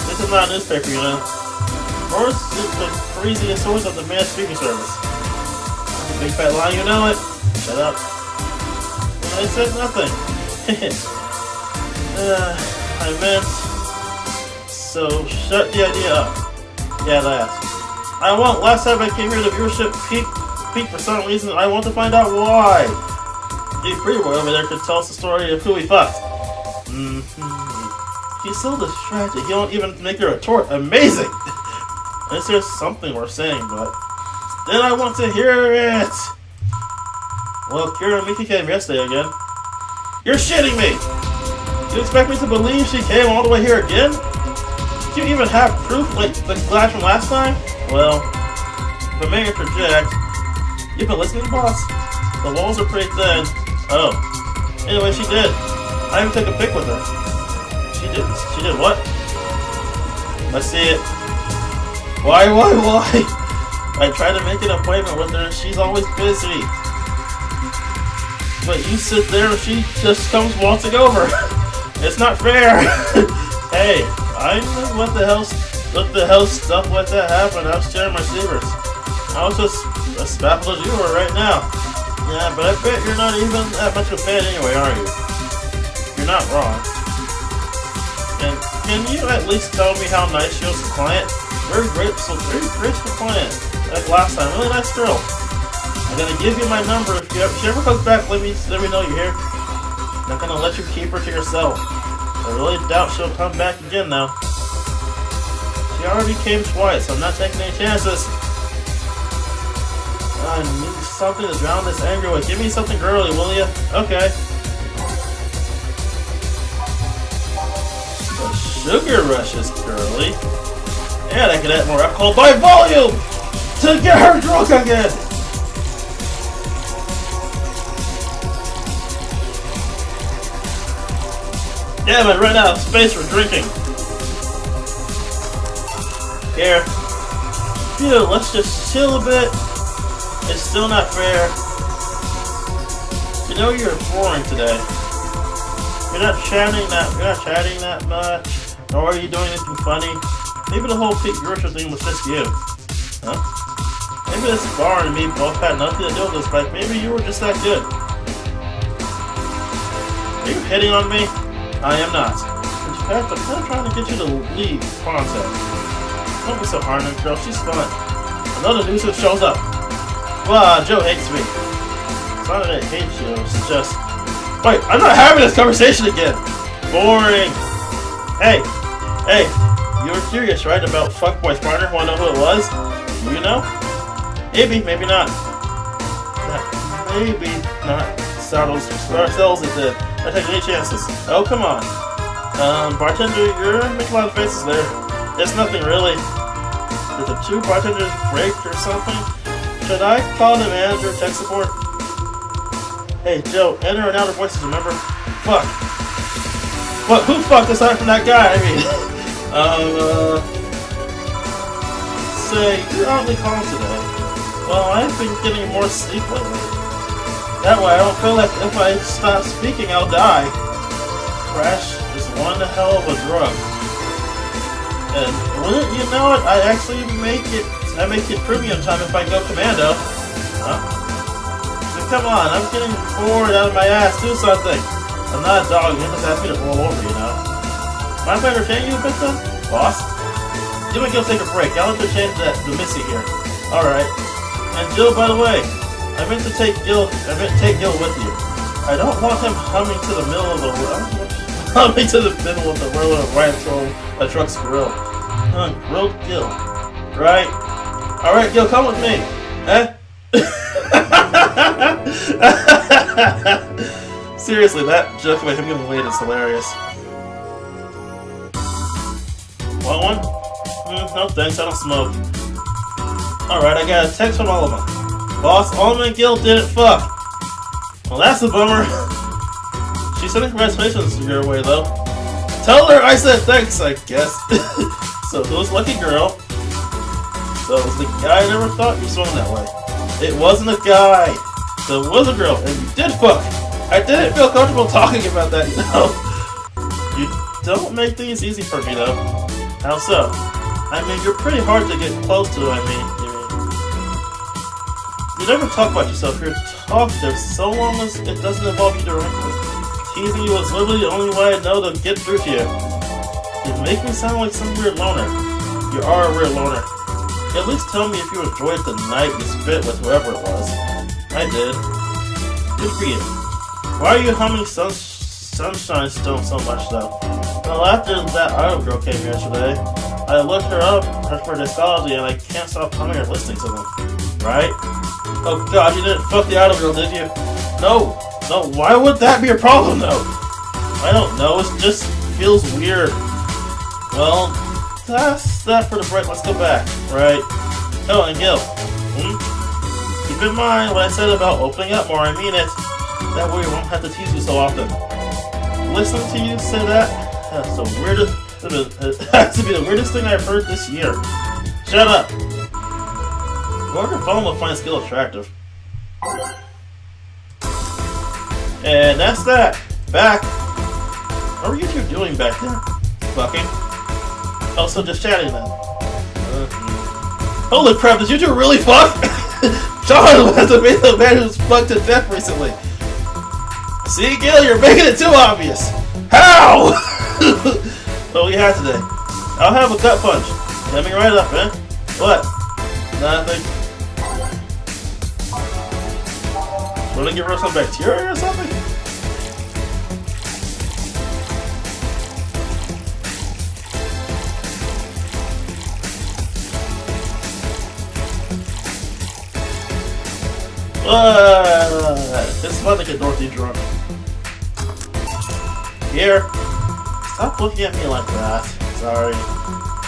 This is not a newspaper, you know. Or it's the craziest source of the man's streaming service. Big fat lie, you know it. Shut up. I said nothing. I meant... So, shut the idea up. Yeah, that. I won't. Last time I came here, the viewership peaked for some reason. I want to find out why. The free boy over there could tell us the story of who he fucked. He's so distracted, he won't even make a retort. Amazing! Unless there's something worth saying, but... Then I want to hear it! Well, Kira and Miki came yesterday again. You're shitting me! You expect me to believe she came all the way here again? Do you even have proof like the glass from last time? Well, if I may interject, you've been listening, boss? The walls are pretty thin. Oh. Anyway, she did. I even took a pic with her. She did what? Let's see it. Why? I tried to make an appointment with her and she's always busy. But you sit there and she just comes waltzing over. It's not fair. Hey, I knew what the hell stuff like that happened. I was sharing my secrets. I was just as baffled as you are right now. Yeah, but I bet you're not even that much of a fan anyway, are you? You're not wrong. And can you at least tell me how nice she was to the client? Very grateful client. Like last time, really nice girl. I'm gonna give you my number. If she ever comes back, let me know you're here. I'm not gonna let you keep her to yourself. I really doubt she'll come back again now. She already came twice, so I'm not taking any chances. I need something to drown this anger with. Give me something girly, will ya? Okay. The sugar rush is girly. And I can add more alcohol by volume to get her drunk again. Damn, I ran out of space for drinking. Here. Phew, let's just chill a bit. It's still not fair. You know you're boring today. You're not chatting that much. Nor are you doing anything funny. Maybe the whole Pete Grocer thing was just you. Huh? Maybe this bar and me both had nothing to do with this, but maybe you were just that good. Are you hitting on me? I am not. In fact, I'm kind of trying to get you to leave concept. Don't be so hard on the girl, she's fun. Another nuisance shows up. Wow, Joe hates me. It's not that I hate you, it's just... Wait, I'm not having this conversation again! Boring! Hey! You were curious, right, about Fuckboy's partner? Wanna know who it was? Do you know? Maybe, maybe not. Maybe not. Sells it did. I take any chances. Oh, come on. Bartender, you're making a lot of faces there. It's nothing really. Did the two bartenders break or something? Should I call the manager or tech support? Hey, Joe, enter and outer voices, remember? Fuck. What? Who fucked aside from that guy? I mean, say, you're oddly calm today. Well, I've been getting more sleep lately. That way, I don't feel like if I stop speaking, I'll die. Crash is one hell of a drug. And wouldn't you know it, I actually make it premium time if I go commando. Huh? So come on, I'm getting bored out of my ass. Do something. I'm not a dog. You just ask me to roll over, you know. Mind if I entertain you a bit then, boss? You and Gil take a break. I'll entertain the Missy here. Alright. And Jill, by the way, I meant to take Gil with you. I don't want him humming to the middle of the road. Humming to the middle of the road right until a truck's grill. Grilled Gil. Right? Alright, Gil, come with me. Eh? Seriously, that joke about him getting laid is hilarious. Want one? No thanks, I don't smoke. Alright, I got a text from all of them. Boss, Allman and Gil didn't fuck. Well, that's a bummer. She sent congratulations your way, though. Tell her I said thanks, I guess. So, who's lucky girl? So, it was the guy I never thought you swung that way. It wasn't a guy. So, it was a girl, and you did fuck. I didn't feel comfortable talking about that, you know. You don't make things easy for me, though. How so? I mean, you're pretty hard to get close to, You never talk about yourself. You're talkative so long as it doesn't involve you directly. Teasing you is literally the only way I know to get through to you. You make me sound like some weird loner. You are a weird loner. At least tell me if you enjoyed the night you spent with whoever it was. I did. Good for you. Why are you humming Sunshine Stone so much, though? Well, after that idol girl came yesterday, I looked her up for discology and I can't stop humming or listening to them. Right? Oh god, you didn't fuck the idol girl, did you? No, why would that be a problem, though? I don't know, it just feels weird. Well, that's that for the break, let's go back, right? Oh, and Gil, keep in mind what I said about opening up more, I mean it. That way we won't have to tease you so often. Listening to you say that, that's the weirdest, it has to be the weirdest thing I've heard this year. Shut up! Whoever phone will find Skill attractive. And that's that. Back. What were you two doing back there? Fucking. Also just chatting then. Holy crap, did you two really fuck? John was the man who's fucked to death recently. See, Gil, you're making it too obvious. How? What we have today? I'll have a gut punch. Let me right up, man. What? Nothing. Wanna give her some bacteria or something? It's fun to get Dorothy drunk. Here. Stop looking at me like that. Sorry.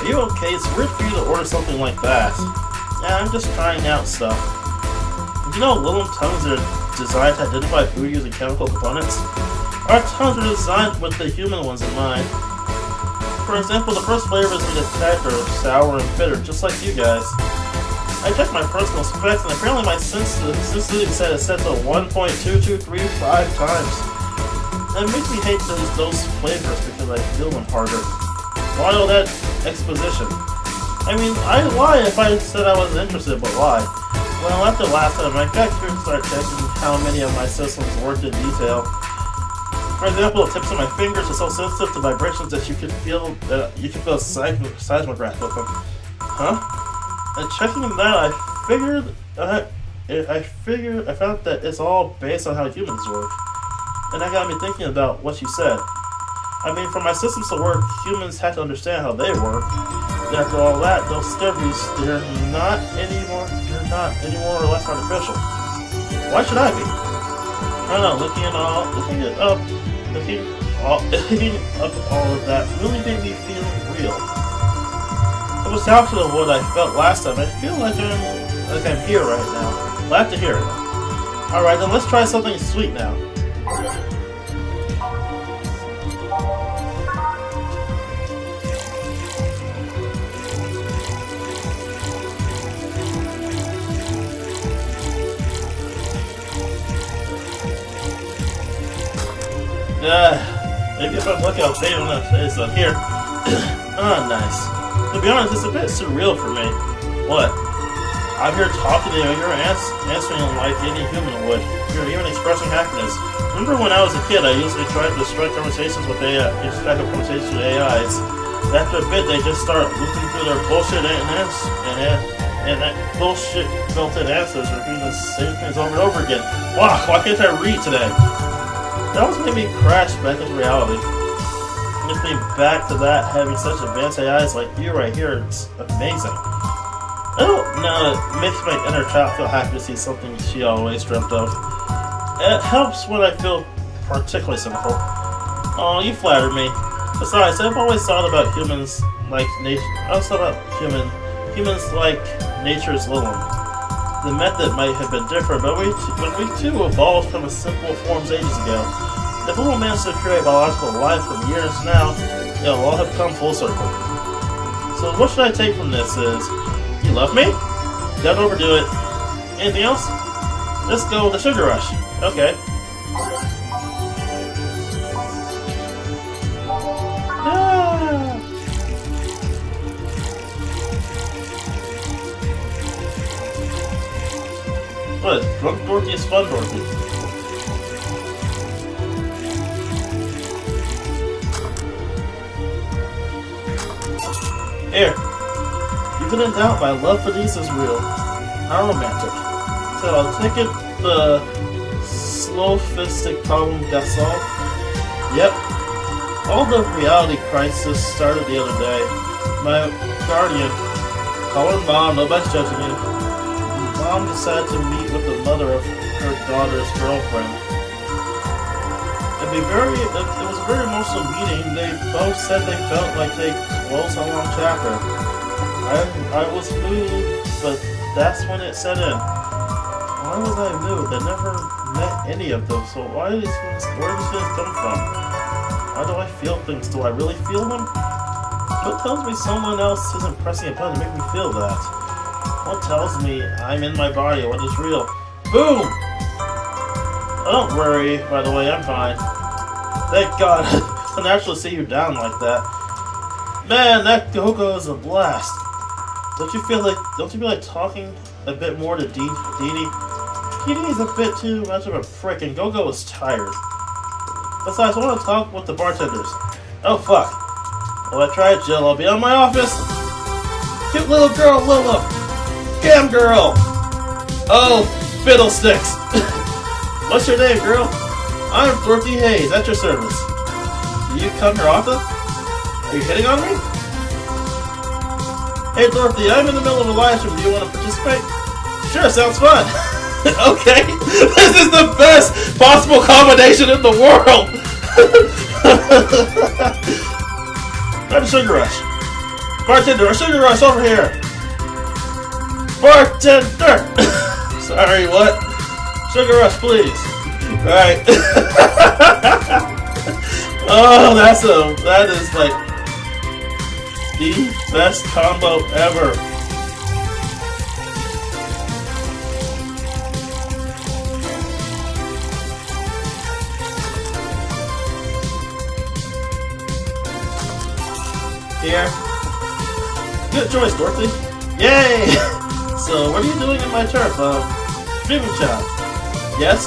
Are you okay? It's weird for you to order something like that. Yeah, I'm just trying out stuff. Did you know aluminum tongues are designed to identify food using chemical components? Our tongues are designed with the human ones in mind. For example, the first flavors we detect are sour and bitter, just like you guys. I checked my personal specs, and apparently my sensitivity set is set to 1.2235 times. That makes me hate those flavors because I feel them harder. Why all that exposition? I mean, I'd lie if I said I wasn't interested, but why? Well, after last time, I got curious to start checking how many of my systems worked in detail. For example, the tips of my fingers are so sensitive to vibrations that you can feel a seismograph with them. Huh? And checking that, I found that it's all based on how humans work. And that got me thinking about what you said. I mean, for my systems to work, humans have to understand how they work. And after all that, those discoveries, they're not any more or less artificial. Why should I be? I don't know, looking up all of that really made me feel real. It was the opposite of what I felt last time. I feel like I'm here right now. Glad to hear it. Alright, then let's try something sweet now. Maybe if I'm lucky I'll pay on that face up here. Ah, nice. To be honest, it's a bit surreal for me. What? I'm here talking to you, you're answering like any human would. You're even expressing happiness. Remember when I was a kid, I usually tried to strike conversations with AIs. After a bit, they just start looking through their bullshit and that bullshit built-in answers, repeating the same things over and over again. Wow, why can't I read today? That always made me crash back into reality. Just being back to that, having such advanced AIs like you right here, it's amazing. I don't know, it makes my inner child feel happy to see something she always dreamt of. It helps when I feel particularly cynical. Oh, you flatter me. Besides, I've always thought about humans like nature. I also thought about humans like nature's Lilum. The method might have been different, but we too evolved from a simple forms ages ago. If Lilum managed to create biological life from years now, it'll all have come full circle. So what should I take from this is, you love me? Don't overdo it. Anything else? Let's go with the sugar rush. Okay. Ah. What? Drunk Dorothy is fun Dorothy. Here. You couldn't doubt my love for these is real. How romantic. So I'll take it the slow-fistic problem got solved. Yep. All the reality crisis started the other day. My guardian, call her Mom, nobody's judging me. Mom decided to meet with the mother of her daughter's girlfriend. It was a very emotional meeting. They both said they felt like they closed a long chapter. I was moved, but that's when it set in. Why was I moved? I never met any of them, so where do these things come from? Why do I feel things? Do I really feel them? What tells me someone else isn't pressing a button to make me feel that? What tells me I'm in my body? What is real? Boom! Oh, don't worry, by the way, I'm fine. Thank God. It's unnatural to see you down like that. Man, that Go-Go is a blast. Don't you feel like talking a bit more to Dee Dee? Dee Dee is a bit too much of a prick, and Go-Go is tired. Besides, I want to talk with the bartenders. Oh, fuck. Well, I tried, Jill. I'll be on my office. Cute little girl, Lila. Cam girl. Oh, fiddlesticks. What's your name, girl? I'm Dorothy Hayes, at your service. Do you come here often? Are you hitting on me? Hey Dorothy, I'm in the middle of a live stream. Do you want to participate? Sure, sounds fun. Okay, this is the best possible combination in the world. Try the sugar rush. Bartender, a sugar rush over here! Bartender! Sorry, what? Sugar rush, please. Right. Oh, that is like the best combo ever. Here. Good choice, Dorothy. Yay! So, what are you doing in my turf? Streaming child. Yes?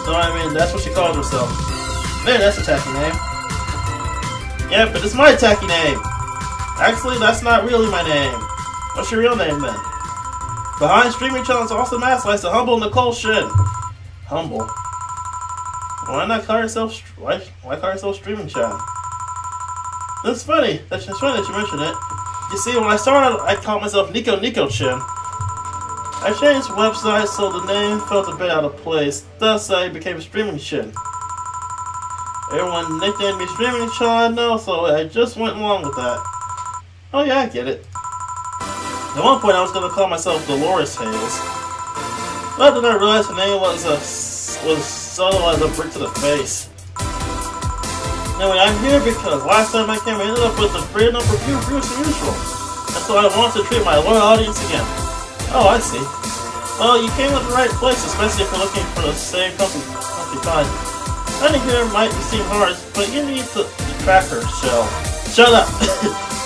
No, I mean, that's what she called herself. Man, that's a tacky name. Yeah, but it's my tacky name. Actually, that's not really my name. What's your real name, then? Behind Streaming Challenge also mask lies the humble Nicole Shin. Humble? Why not call yourself... Why call yourself Streaming Challenge? That's funny. That's just funny that you mention it. You see, when I started, I called myself Nico Chin. I changed the website so the name felt a bit out of place. Thus, I became Streaming Chin. Everyone nicknamed me Streaming Chin, no, so I just went along with that. Oh yeah, I get it. At one point, I was going to call myself Dolores Hales. But then I realized the name was subtle as a brick to the face. Anyway, I'm here because last time I came, I ended up with a greater number of views than usual. And so I wanted to treat my loyal audience again. Oh, I see. Well, you came at the right place, especially if you're looking for the same company kind. Finding here might seem hard, but you need the tracker shell. Shut up!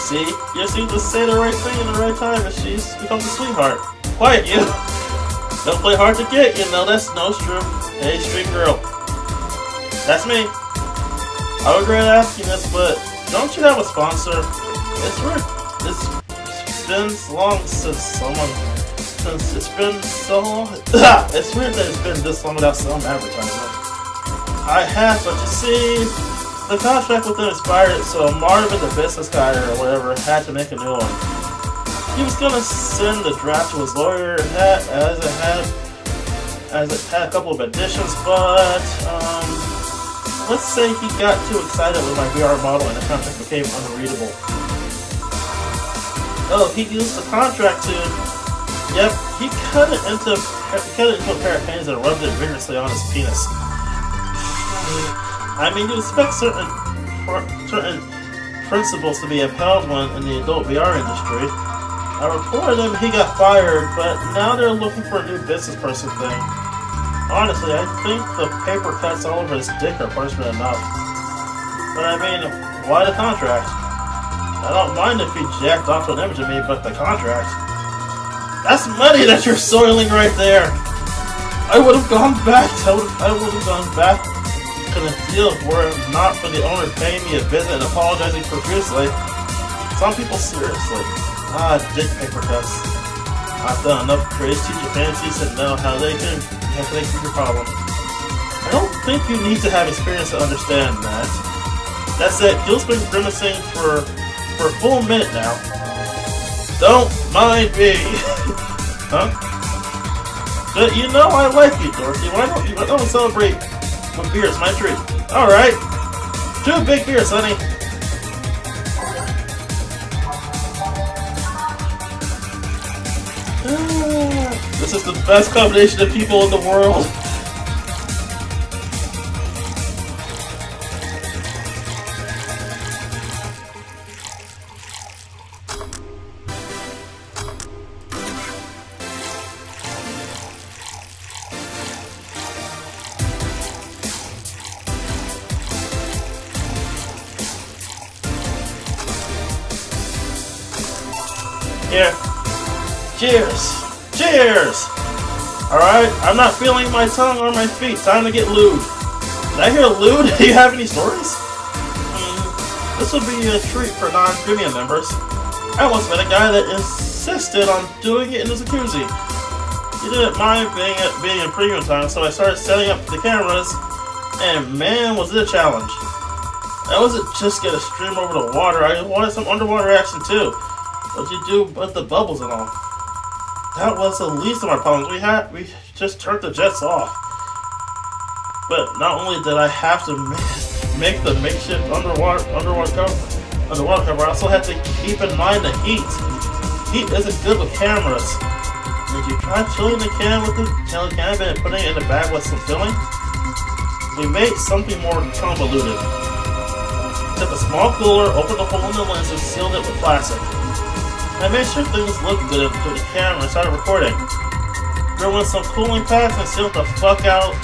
See, you seem to say the right thing in the right time, and she's become a sweetheart. Quiet, you! Don't play hard to get, you know that's no true. Hey, street girl. That's me. I regret asking this, but don't you have a sponsor? It's weird. It's been so long since it's been so long. It's weird that it's been this long without some advertisement. I have, but you see, the contract with them expired, so Marvin, the business guy or whatever, had to make a new one. He was gonna send the draft to his lawyer, and that as it had a couple of additions, but let's say he got too excited with my VR model and the contract became unreadable. Oh, he used the contract to... Yep, he cut it into a pair of pennies and rubbed it vigorously on his penis. I mean, you expect certain principles to be upheld when in the adult VR industry. I reported him he got fired, but now they're looking for a new business person thing. Honestly, I think the paper cuts all over his dick are punishment enough. But I mean, why the contract? I don't mind if he jacked off to an image of me, but the contract? That's money that you're soiling right there! I would have gone back to the deal were it not for the owner paying me a visit and apologizing profusely. Some people seriously. Dick paper cuts. I've done enough crazy teacher fantasies to know how they can fix your problem. I don't think you need to have experience to understand that. That said, Gil's been grimacing for a full minute now. Don't mind me. Huh? But you know I like you, Dorothy. Why don't we celebrate with beers, my treat? Alright. 2 big beers, honey. This is the best combination of people in the world. Here. Cheers. Cheers! Alright, I'm not feeling my tongue or my feet. Time to get lewd. Did I hear lewd? Do you have any stories? This would be a treat for non-premium members. I once met a guy that insisted on doing it in his jacuzzi. He didn't mind being in premium time, so I started setting up the cameras, and man, was it a challenge. I wasn't just gonna stream over the water, I wanted some underwater action too. What'd you do with the bubbles and all? That was the least of our problems. We just turned the jets off. But not only did I have to make the makeshift underwater cover, on the water cover, I also have to keep in mind the heat. Heat isn't good with cameras. Did you try chilling the can with the can and putting it in a bag with some filling? We made something more convoluted. Took a small cooler, opened a hole in the lens, and sealed it with plastic. I made sure things looked good into the camera and started recording. Threw in some cooling packs and sealed the fuck out of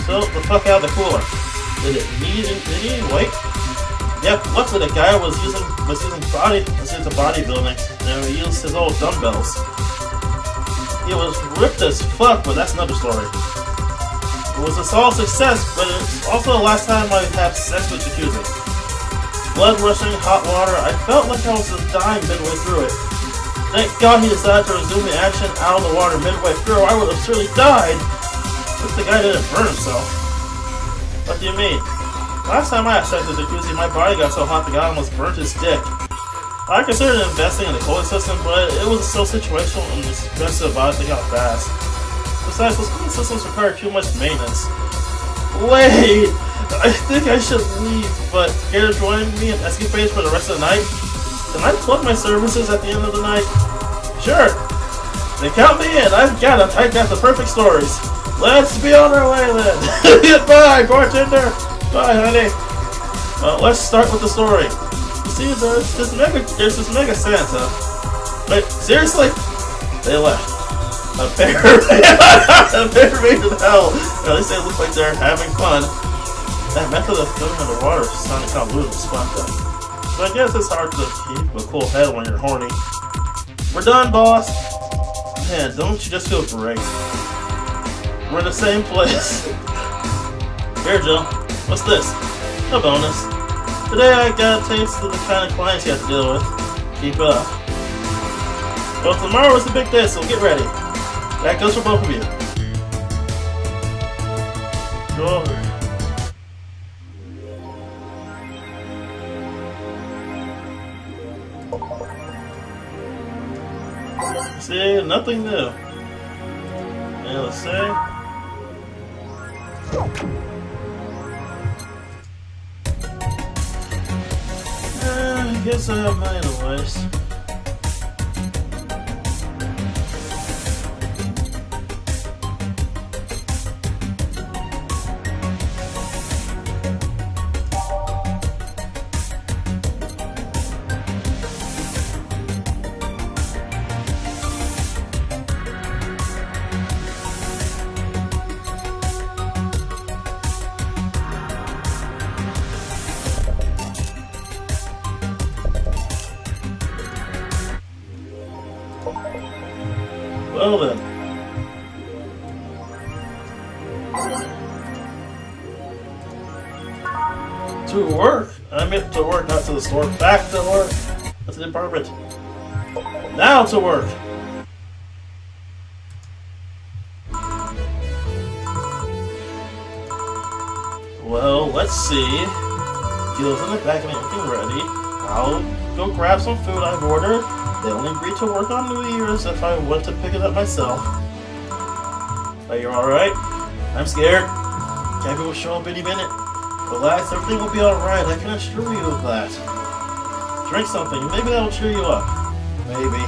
the cooler. Did it need any weight? Yep, luckily the guy was using bodybuilding and he used his old dumbbells. He was ripped as fuck, but that's another story. It was a solid success, but it's also the last time I had sex with jacuzzi. Blood rushing, hot water, I felt like I was just dying midway through it. Thank God he decided to resume the action out of the water midway through. I would have surely died if the guy didn't burn himself. What do you mean? Last time I had sex with the jacuzzi, my body got so hot the guy almost burnt his dick. I considered investing in the cooling system, but it was so situational and expensive I think out fast. Besides, those cooling systems require too much maintenance. Wait! I think I should leave, but care to join me in escapades for the rest of the night? Can I plug my services at the end of the night? Sure! Then count me in, I got the perfect stories. Let's be on our way then! Goodbye, bartender! Bye, honey! Let's start with the story. You see, there's this mega Santa. Wait, seriously? They left. A bear made of hell. At least they look like they're having fun. That method of filling in the water sounded convoluted as fuck though. So I guess it's hard to keep a cool head when you're horny. We're done, boss! Man, don't you just feel great? We're in the same place. Here, Joe. What's this? A bonus. Today I got a taste of the kind of clients you have to deal with. Keep up. Well, tomorrow is the big day, so get ready. That goes for both of you. Sure. See, nothing new. And let's see. I guess I have mine to waste. Well then. To work? I meant to work, not to the store. Back to work. That's the department. Now to work. Well, let's see. Gil's in the back and everything ready. I'll go grab some food I've ordered. They only agreed to work on New Year's if I went to pick it up myself. Are you alright? I'm scared. Gabby will show up any minute. Relax, everything will be alright. I can assure you of that. Drink something. Maybe that'll cheer you up. Maybe.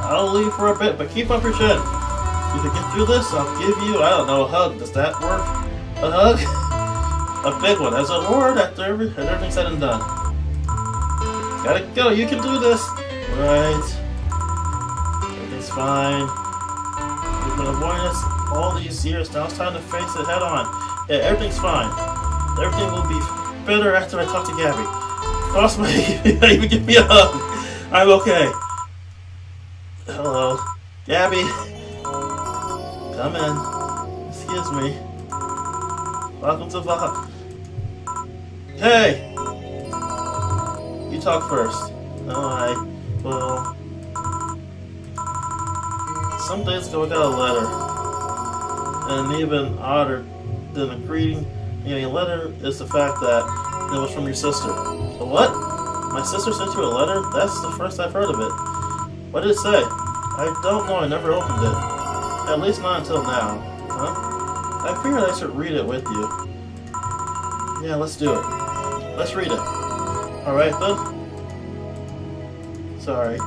I'll leave for a bit, but keep up your chin. If you can get through this, I'll give you, I don't know, a hug. Does that work? A hug? A big one, as a reward after everything's said and done. Gotta go, you can do this. Right. Everything's fine. We've been avoiding this all these years. Now it's time to face it head on. Yeah, everything's fine. Everything will be better after I talk to Gabby. Boss might even give me a hug. I'm okay. Hello. Gabby. Come in. Excuse me. Welcome to VA. Hey! You talk first. No, well, some days ago I got a letter, and even odder than a greeting in a letter is the fact that it was from your sister. What? My sister sent you a letter? That's the first I've heard of it. What did it say? I don't know, I never opened it. At least not until now. Huh? I figured I should read it with you. Yeah, let's do it. Let's read it. Alright then? Sorry.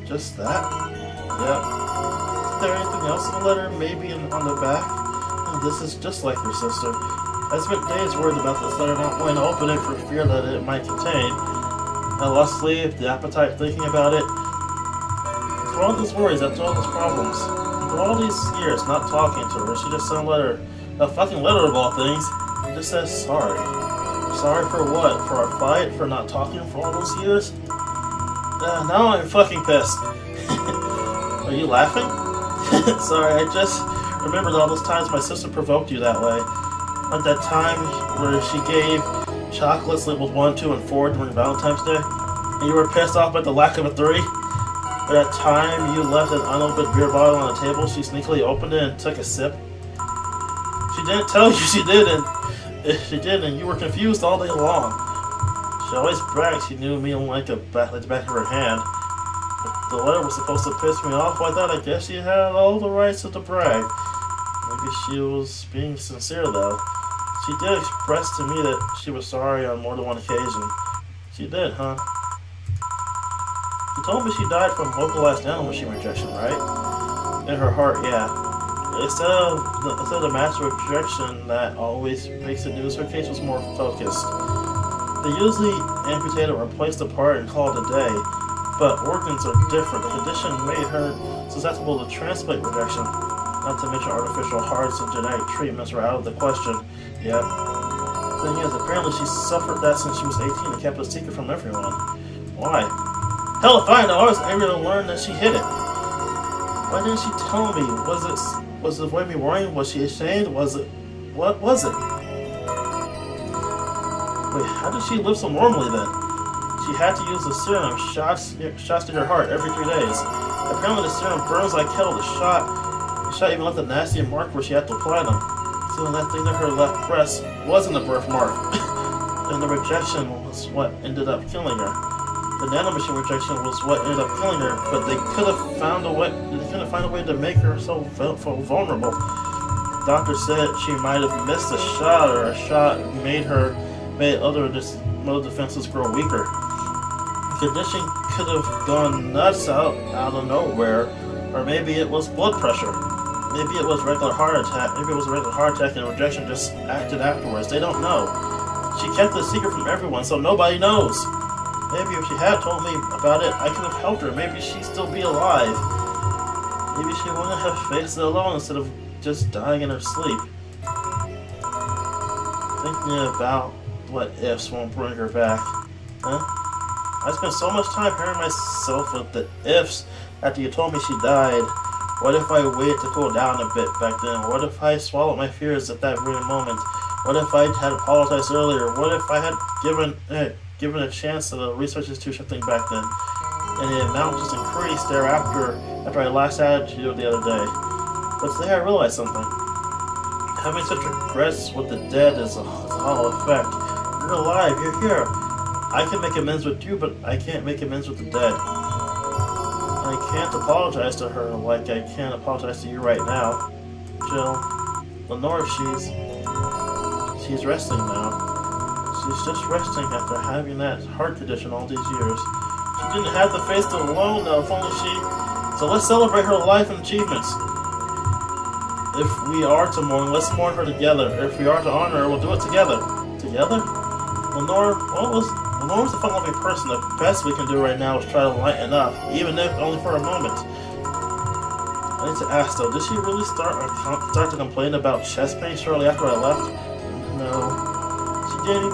Just that? Yep. Is there anything else in the letter? Maybe on the back? Oh, this is just like your sister. I spent days worried about this letter, not wanting to open it for fear that it might contain. I lost sleep, the appetite thinking about it. For all these worries, after all these problems, for all these years not talking to her, she just sent a letter. A fucking letter of all things. It just says sorry. Sorry for what? For our fight? For not talking for all those years? Now I'm fucking pissed. Are you laughing? Sorry, I just remembered all those times my sister provoked you that way. Like that time where she gave chocolates labeled 1, 2, and 4 during Valentine's Day, and you were pissed off by the lack of a 3? Or that time you left an unopened beer bottle on the table, she sneakily opened it and took a sip? She didn't tell you she did, and you were confused all day long. She always bragged she knew me like the back of her hand. But the letter was supposed to piss me off like that. I guess she had all the rights to brag. Maybe she was being sincere, though. She did express to me that she was sorry on more than one occasion. She did, huh? She told me she died from localized nano machine rejection, right? In her heart, yeah. Instead of the massive rejection that always makes the news, her case was more focused. They usually amputate or replace the part and call it a day, but organs are different. The condition made her susceptible to transplant rejection. Not to mention artificial hearts and genetic treatments are out of the question. Yep. Thing is, apparently she suffered that since she was 18 and kept it a secret from everyone. Why? Hell if I know, I was angry to learn that she hid it. Why didn't she tell me? Was it avoid me worrying? Was she ashamed? What was it? Wait, how did she live so normally then? She had to use the serum, shots to her heart every 3 days. Apparently the serum burns like hell. The shot even left a nasty mark where she had to apply them. So that thing to her left breast wasn't a birthmark. And the rejection was what ended up killing her. The nanomachine rejection was what ended up killing her, but they couldn't find a way to make her so vulnerable. The doctor said she might have missed a shot, or a shot made other defenses grow weaker. The condition could have gone nuts out of nowhere, or maybe it was blood pressure. Maybe it was regular heart attack. Maybe it was a regular heart attack and rejection just acted afterwards. They don't know. She kept the secret from everyone, so nobody knows. Maybe if she had told me about it, I could have helped her. Maybe she'd still be alive. Maybe she wouldn't have faced it alone instead of just dying in her sleep. Thinking about what ifs won't bring her back. Huh? I spent so much time preparing myself with the ifs after you told me she died. What if I waited to cool down a bit back then? What if I swallowed my fears at that very moment? What if I had apologized earlier? What if I had given a chance to the research institution thing back then? And the amount just increased thereafter after I last added to you the other day. But today I realized something. Having such regrets with the dead is a hollow effect. You're alive, you're here. I can make amends with you, but I can't make amends with the dead. I can't apologize to her like I can't apologize to you right now. Jill, Lenore, she's resting now. She's just resting after having that heart condition all these years. She didn't have the face to alone though, if only she... So let's celebrate her life and achievements. If we are to mourn, let's mourn her together. If we are to honor her, we'll do it together. Together? Lenore was a fun-loving person. The best we can do right now is try to lighten up, even if only for a moment. I need to ask though, did she really start to complain about chest pain shortly after I left? No. She didn't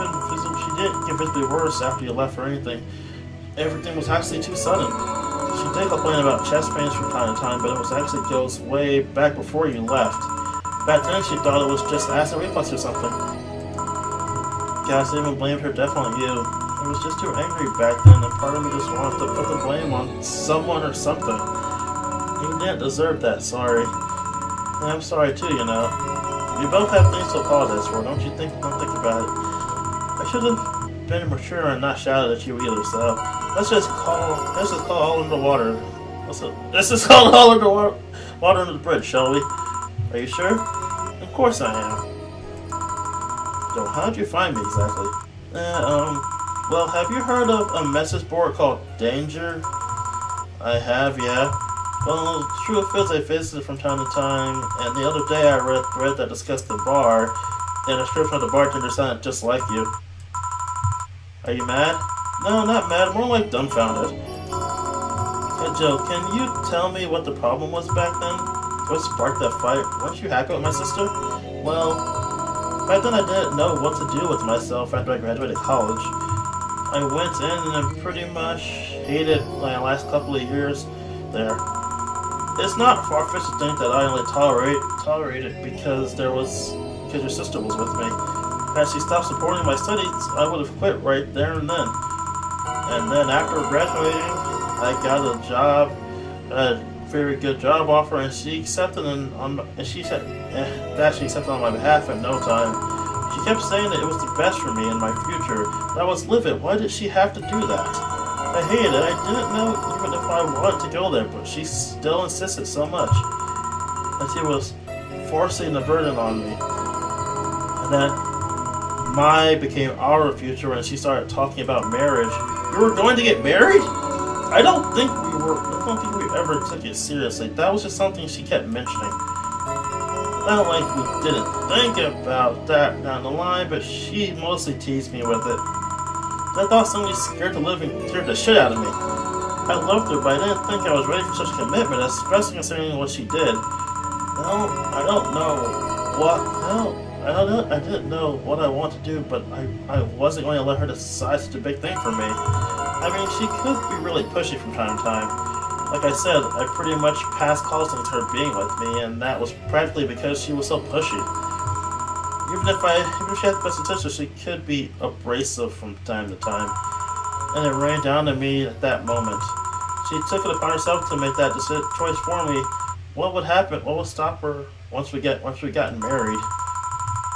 get visibly worse after you left or anything. Everything was actually too sudden. She did complain about chest pains from time to time, but it was actually goes way back before you left. Back then she thought it was just acid reflux or something. Guys, I even blamed her death on you. I was just too angry back then, and part of me just wanted to put the blame on someone or something. You didn't deserve that, sorry. And I'm sorry too, you know. We both have things to apologize for, don't think about it. I should have been mature and not shouted at you either, so let's just call all under the water. Let's just call all under water under the bridge, shall we? Are you sure? Of course I am. So how'd you find me exactly? Well, have you heard of a message board called Danger? I have, yeah. Well, the truth is I visit it from time to time, and the other day I read a thread that discussed the bar, and the description of the bartender sounded just like you. Are you mad? No, not mad, more like dumbfounded. Hey Joe, can you tell me what the problem was back then? What sparked that fight? Weren't you happy with my sister? Well, back then I didn't know what to do with myself after I graduated college. I went in and pretty much hated my last couple of years there. It's not far-fetched to think that I only tolerated because your sister was with me. Had she stopped supporting my studies, I would have quit right there and then. And then after graduating, I got a job, a very good job offer, and she accepted she said that she accepted on my behalf in no time. She kept saying that it was the best for me and my future. That I was livid. Why did she have to do that? I hated it. I didn't know even if I wanted to go there, but she still insisted so much. And she was forcing the burden on me. And then my became our future when she started talking about marriage. You were going to get married? I don't think we ever took it seriously. That was just something she kept mentioning. Not like we didn't think about that down the line, but she mostly teased me with it. I thought somebody scared the shit out of me. I loved her, but I didn't think I was ready for such a commitment, especially considering what she did. Well, I don't know what. I didn't know what I wanted to do, but I wasn't going to let her decide such a big thing for me. I mean, she could be really pushy from time to time. Like I said, I pretty much passed college thanks to her being with me, and that was practically because she was so pushy. Even if she had the best intentions, she could be abrasive from time to time. And it rained down to me at that moment. She took it upon herself to make that choice for me. What would happen? What would stop her once we gotten married?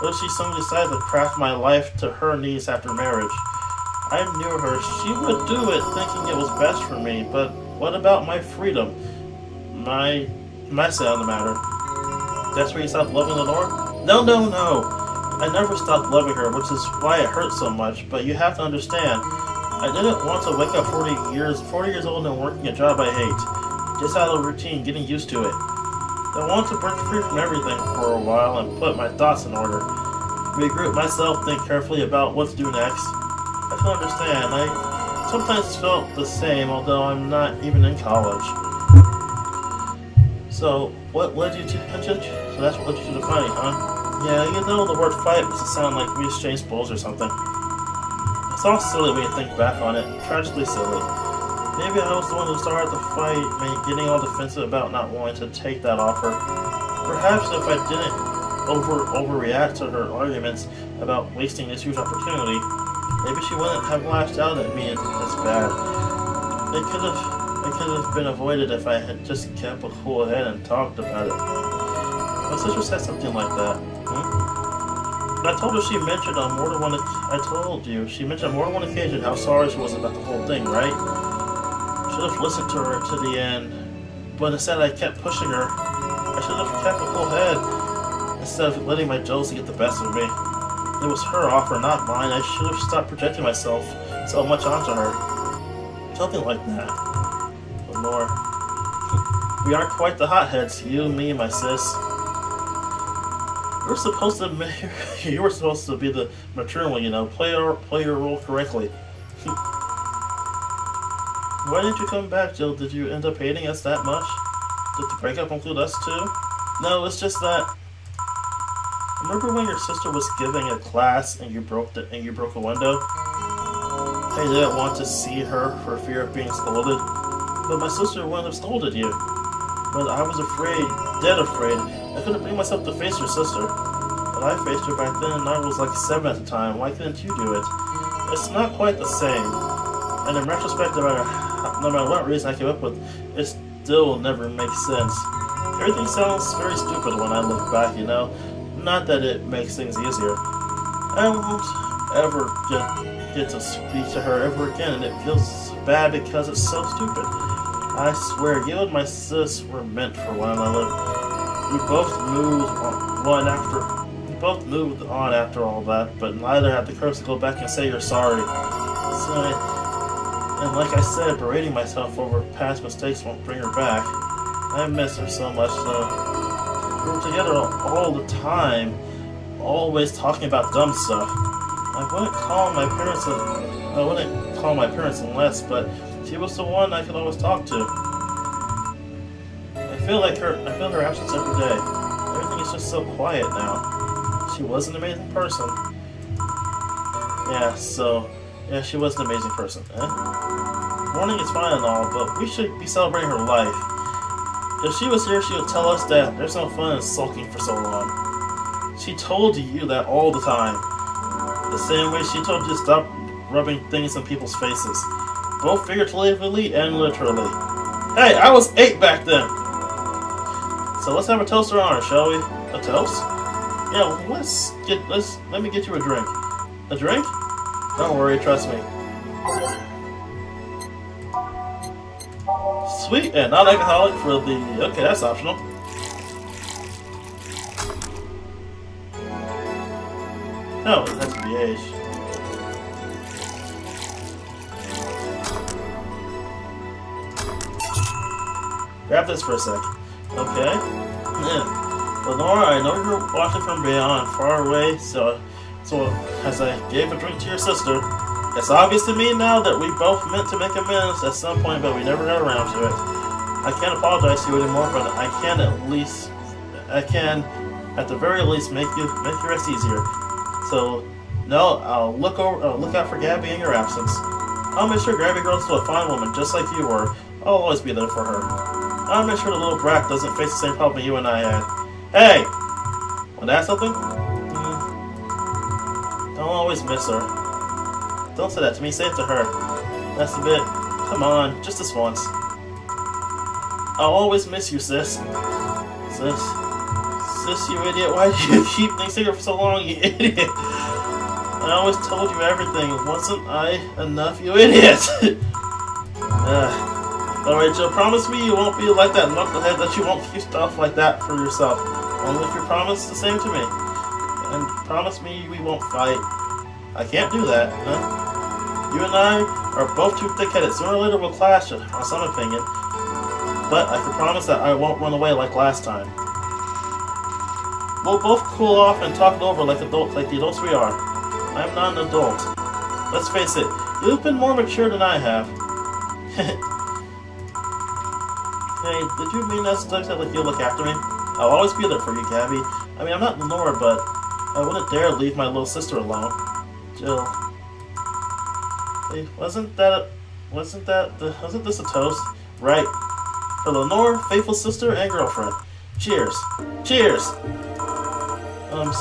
What if she suddenly decided to craft my life to her needs after marriage? I knew her. She would do it thinking it was best for me, but what about my freedom? My say on the matter. That's where you stopped loving Lenore? No. I never stopped loving her, which is why it hurt so much, but you have to understand, I didn't want to wake up 40 years old and working a job I hate. Just out of routine, getting used to it. I wanted to break free from everything for a while and put my thoughts in order. Regroup myself, think carefully about what to do next. I can understand. I sometimes felt the same, although I'm not even in college. So, what led you to So that's what led you to fighting, huh? Yeah, you know, the word fight makes it sound like we exchanged blows or something. It's all silly when you think back on it. Tragically silly. Maybe I was the one who started the fight, getting all defensive about not wanting to take that offer. Perhaps if I didn't overreact to her arguments about wasting this huge opportunity, maybe she wouldn't have lashed out at me as bad. It could have been avoided if I had just kept a cool head and talked about it. My sister said something like that. I told her she mentioned on more than one occasion how sorry she was about the whole thing, right? Should have listened to her to the end, but instead I kept pushing her. I should have kept a cool head instead of letting my jealousy get the best of me. It was her offer, not mine. I should have stopped projecting myself so much onto her. Something like that. But more. We aren't quite the hotheads, you, me, my sis. You were supposed to be the mature one, you know. Play your role correctly. Why didn't you come back, Jill? Did you end up hating us that much? Did the breakup include us too? No, it's just that. Remember when your sister was giving a class and you broke a window? I didn't want to see her for fear of being scolded, but my sister wouldn't have scolded you. But I was afraid, dead afraid. I couldn't bring myself to face your sister. But I faced her back then, and I was like 7 at the time. Why couldn't you do it? It's not quite the same. And in retrospect, no matter what reason I came up with, it still never makes sense. Everything sounds very stupid when I look back, you know? Not that it makes things easier. I won't ever get to speak to her ever again, and it feels bad because it's so stupid. I swear, you and my sis were meant for one another. We both moved on after all that, but neither had the courage to go back and say you're sorry. And like I said, berating myself over past mistakes won't bring her back. I miss her so much, so we were together all the time, always talking about dumb stuff. I wouldn't call my parents unless, but she was the one I could always talk to. I feel her absence every day. Everything is just so quiet now. She was an amazing person. Yeah, she was an amazing person. Mourning is fine and all, but we should be celebrating her life. If she was here, she would tell us that there's no fun in sulking for so long. She told you that all the time. The same way she told you to stop rubbing things in people's faces. Both figuratively and literally. Hey, I was 8 back then! So let's have a toast to honor, shall we? A toast? Yeah, let me get you a drink. A drink? Don't worry, trust me. Sweet and non-alcoholic for the... Okay, that's optional. No, it has to be aged. Grab this for a sec. Okay. Lenora, I know you're watching from beyond, far away, so as I gave a drink to your sister, it's obvious to me now that we both meant to make amends at some point, but we never got around to it. I can't apologize to you anymore, but I can at the very least make your rest easier. So, no, I'll look out for Gabby in your absence. I'll make sure Gabby grows to a fine woman just like you were. I'll always be there for her. I'll make sure the little brat doesn't face the same problem you and I had. Hey! Want to ask something? Don't always miss her. Don't say that to me, say it to her. That's a bit. Come on, just this once. I'll always miss you, sis. Sis, you idiot. Why did you keep things secret for so long, you idiot? I always told you everything. Wasn't I enough, you idiot? Alright, Jill, promise me you won't be like that knucklehead, that you won't keep stuff like that for yourself. Only if you promise the same to me. And promise me we won't fight. I can't do that, huh? You and I are both too thick-headed. Sooner or later we'll clash on some opinion. But I can promise that I won't run away like last time. We'll both cool off and talk it over like the adults we are. I'm not an adult. Let's face it, you've been more mature than I have. Hey, did you mean that stuff like you'll look after me? I'll always be there for you, Gabby. I mean, I'm not Lenore, but I wouldn't dare leave my little sister alone. Jill. Hey, wasn't this a toast? Right. For Lenore, faithful sister, and girlfriend. Cheers. Cheers!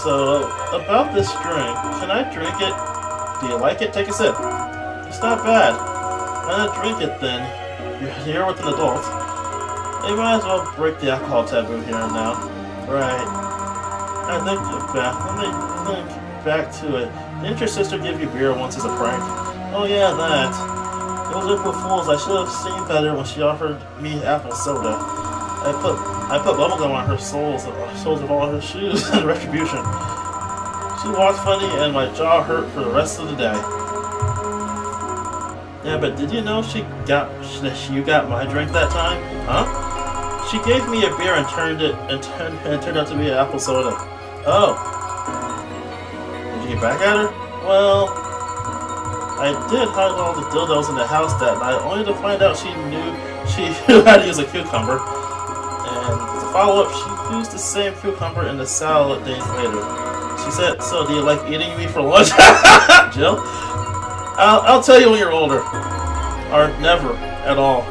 So, about this drink, can I drink it? Do you like it? Take a sip. It's not bad. Why not drink it then? You're here with an adult. You might as well break the alcohol taboo here and now. Right. Let me think back to it. Didn't your sister give you beer once as a prank? Oh yeah, that. Those April Fools, I should have seen better when she offered me apple soda. I put bubblegum on her soles of all her shoes in retribution. She walked funny and my jaw hurt for the rest of the day. Yeah, but did you know you got my drink that time? Huh? She gave me a beer and turned out to be an apple soda. Oh. Did you get back at her? Well, I did hide all the dildos in the house that night, only to find out she knew how to use a cucumber. And as a follow-up, she used the same cucumber in the salad days later. She said, "So, do you like eating me for lunch?" Jill? I'll tell you when you're older. Or never at all.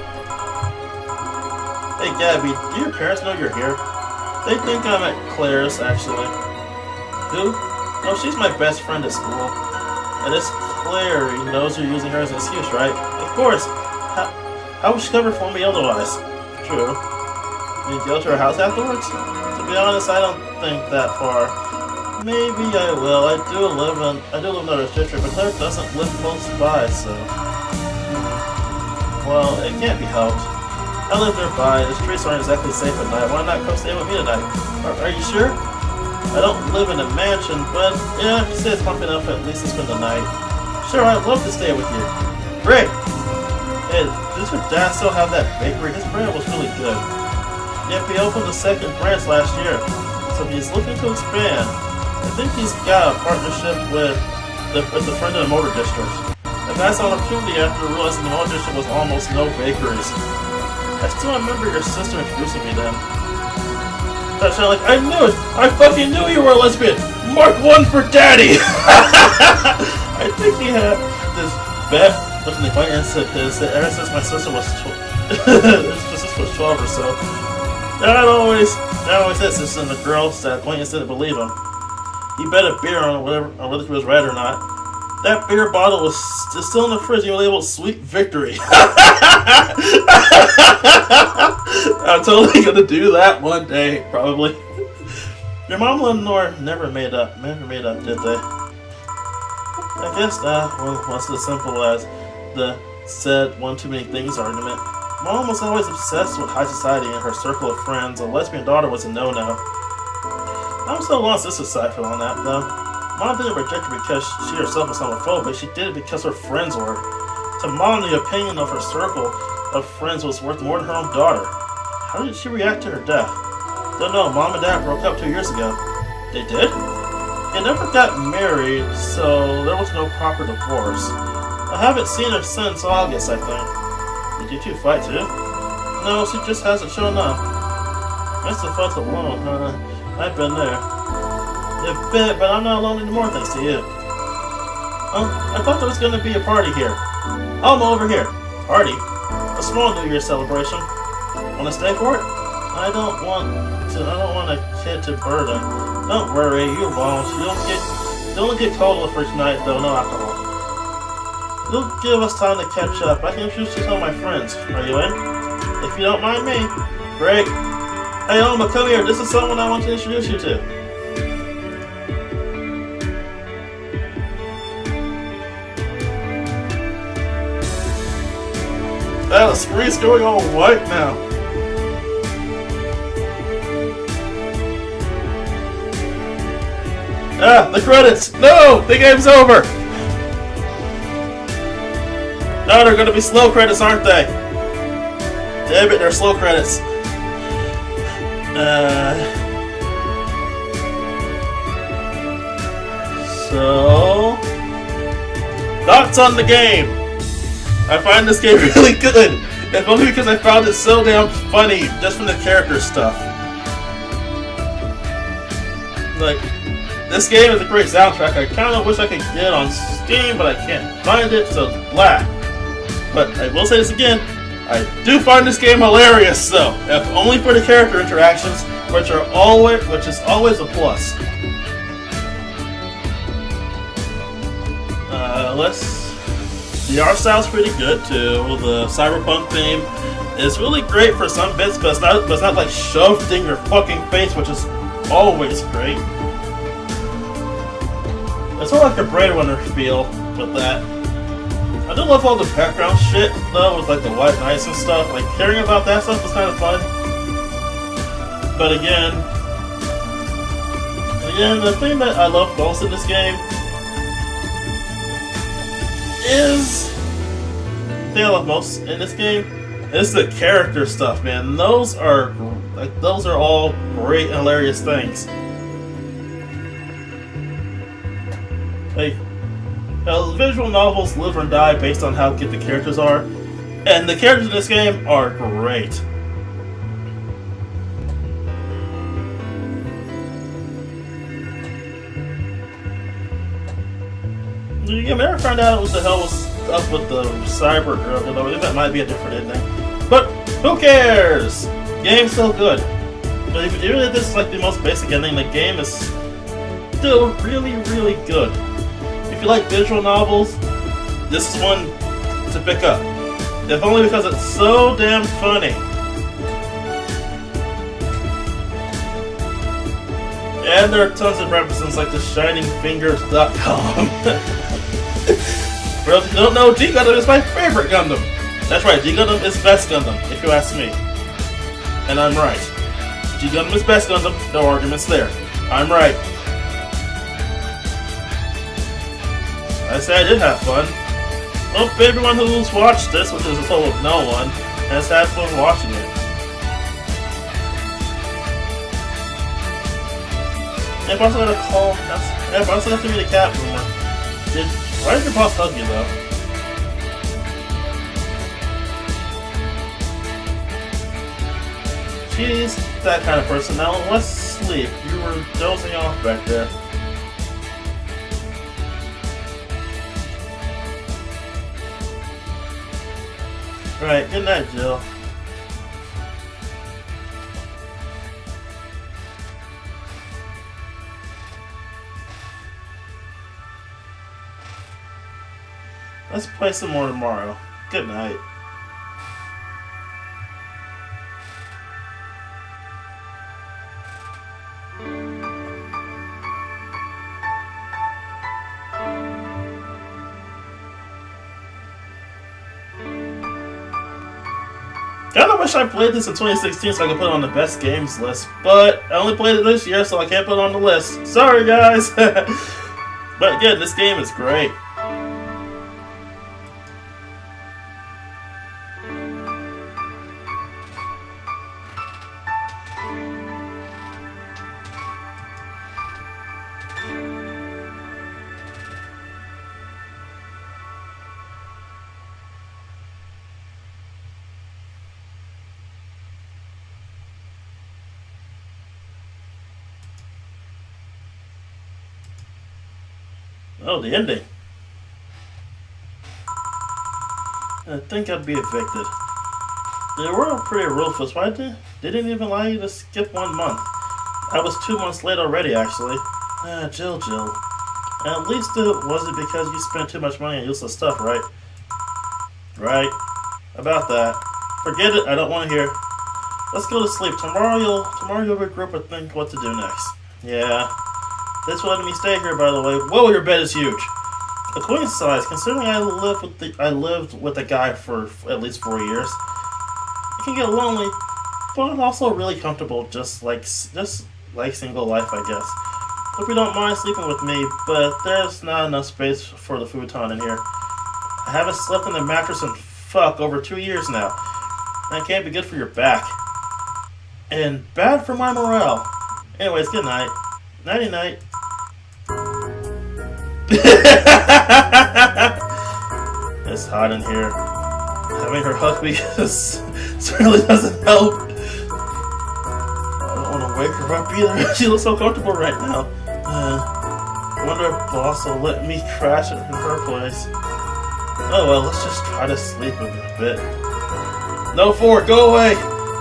Hey, Gabby, do your parents know you're here? They think I'm at Claire's, actually. Who? No, she's my best friend at school. And this Claire knows you're using her as an excuse, right? Of course. How would she cover for me otherwise? True. You go to her house afterwards? To be honest, I don't think that far. Maybe I will. I do live in another district, but Claire doesn't live close by, so... Well, it can't be helped. I live nearby. The streets aren't exactly safe at night. Why not come stay with me tonight? Are you sure? I don't live in a mansion, but yeah, she says it's comfy enough at least to spend the night. Sure, I'd love to stay with you. Great! Hey, does your dad still have that bakery? His brand was really good. Yep, he opened a second branch last year, so he's looking to expand. I think he's got a partnership with the friend in the motor district. A nice opportunity after realizing the motor district was almost no bakeries. I still remember your sister introducing me then. I sounded like, I knew it! I fucking knew you were a lesbian! Mark 1 for daddy! I think he had this bet with the acquaintance of his that ever since my sister was 12 or so. Dad always said sister and the girls that acquaintance didn't believe him. He bet a beer on whether he was right or not. That beer bottle was still in the fridge. He was labeled "Sweet Victory." I'm totally gonna do that one day, probably. Your mom and Lenore never made up, did they? I guess that was as simple as the said one too many things argument. Mom was always obsessed with high society and her circle of friends. A lesbian daughter was a no-no. I'm so lost this aside from all that, though. Mom didn't reject her because she herself was homophobic. She did it because her friends were. To Mom, the opinion of her circle of friends was worth more than her own daughter. How did she react to her death? Don't know. Mom and Dad broke up 2 years ago. They did? They never got married, so there was no proper divorce. I haven't seen her since August, I think. Did you two fight too? No, she just hasn't shown up. Must have felt alone, huh? I've been there. A bit, but I'm not alone anymore thanks to you. Oh, I thought there was going to be a party here. Oh, I'm over here. Party? A small New Year's celebration. Want to stay for it? I don't want a kid to burden. Don't worry, you won't. You'll get cold the first night though, no alcohol. You'll give us time to catch up. I can introduce you to some of my friends. Are you in? If you don't mind me. Great. Hey Oma, come here. This is someone I want to introduce you to. The screen's going all white now. Ah, the credits! No! The game's over! No, they're gonna be slow credits, aren't they? Damn it, they're slow credits. So... thoughts on the game? I find this game really good, if only because I found it so damn funny, just from the character stuff. Like, this game is a great soundtrack. I kind of wish I could get it on Steam, but I can't find it, so it's black. But I will say this again, I do find this game hilarious, though, if only for the character interactions, which is always a plus. The art style's pretty good too. The cyberpunk theme is really great for some bits, but it's not like shoved in your fucking face, which is always great. It's sort of like a Blade Runner feel with that. I do love all the background shit though, with like the white knights and stuff. Like hearing about that stuff was kind of fun. But again, the thing that I love most in this game is the thing I love most in this game is the character stuff, man. Those are all great and hilarious things. Like, visual novels live or die based on how good the characters are, and the characters in this game are great. You never found out what the hell was up with the cyber girl, although I think that might be a different ending. But who cares? Game's still good. But even if this is like the most basic ending, the game is still really, really good. If you like visual novels, this is one to pick up. If only because it's so damn funny. And there are tons of references like the ShiningFingers.com. For those who don't know, G Gundam is my favorite Gundam. That's right, G Gundam is best Gundam, if you ask me. And I'm right. G Gundam is best Gundam, no arguments there. I'm right. I said I did have fun. Hope everyone who's watched this, which is a total of no one, has had fun watching it. Yeah, but I also got a call. Yeah, but I also got to meet a cat rumor. Why did your boss hug you though? She's that kind of person. Now let's sleep. You were dozing off back there. Right, good night, Jill. Let's play some more tomorrow. Good night. Kinda wish I played this in 2016 so I could put it on the best games list, but I only played it this year so I can't put it on the list. Sorry guys! But again, this game is great. Oh, the ending. I think I'd be evicted. They were pretty ruthless. Why they didn't even allow you to skip 1 month? I was 2 months late already, actually. Jill. At least it wasn't because you spent too much money on useless stuff, right? Right. About that. Forget it, I don't want to hear. Let's go to sleep. Tomorrow you'll regroup and think what to do next. Yeah. Thanks for letting me stay here, by the way. Whoa, your bed is huge. A queen size, considering I lived with a guy for at least 4 years. It can get lonely, but also really comfortable, just like single life, I guess. Hope you don't mind sleeping with me, but there's not enough space for the futon in here. I haven't slept in a mattress in over 2 years now. That can't be good for your back. And bad for my morale. Anyways, good night. Nighty night. It's hot in here. Having her hug me certainly doesn't help. I don't want to wake her up either. She looks so comfortable right now. I wonder if boss will let me crash in her place. Oh well, let's just try to sleep a bit. No, Ford, go away!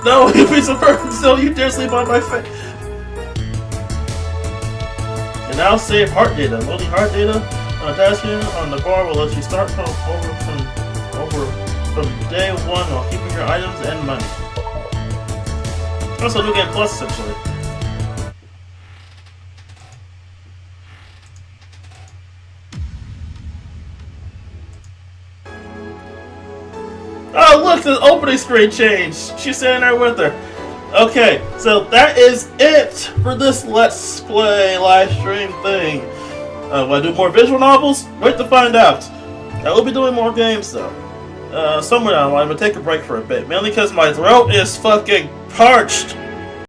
No, you piece of person! Don't you dare sleep on my face! And now save heart data. Loading heart data on a dash unit on the bar will let you start from day 1 while keeping your items and money. Also, New Game Plus, essentially. Oh, look, the opening screen changed. She's standing there with her. Okay, so that is it for this Let's Play live stream thing. Will I do more visual novels? Wait to find out. I will be doing more games though. Somewhere down the line, but take a break for a bit. Mainly because my throat is fucking parched.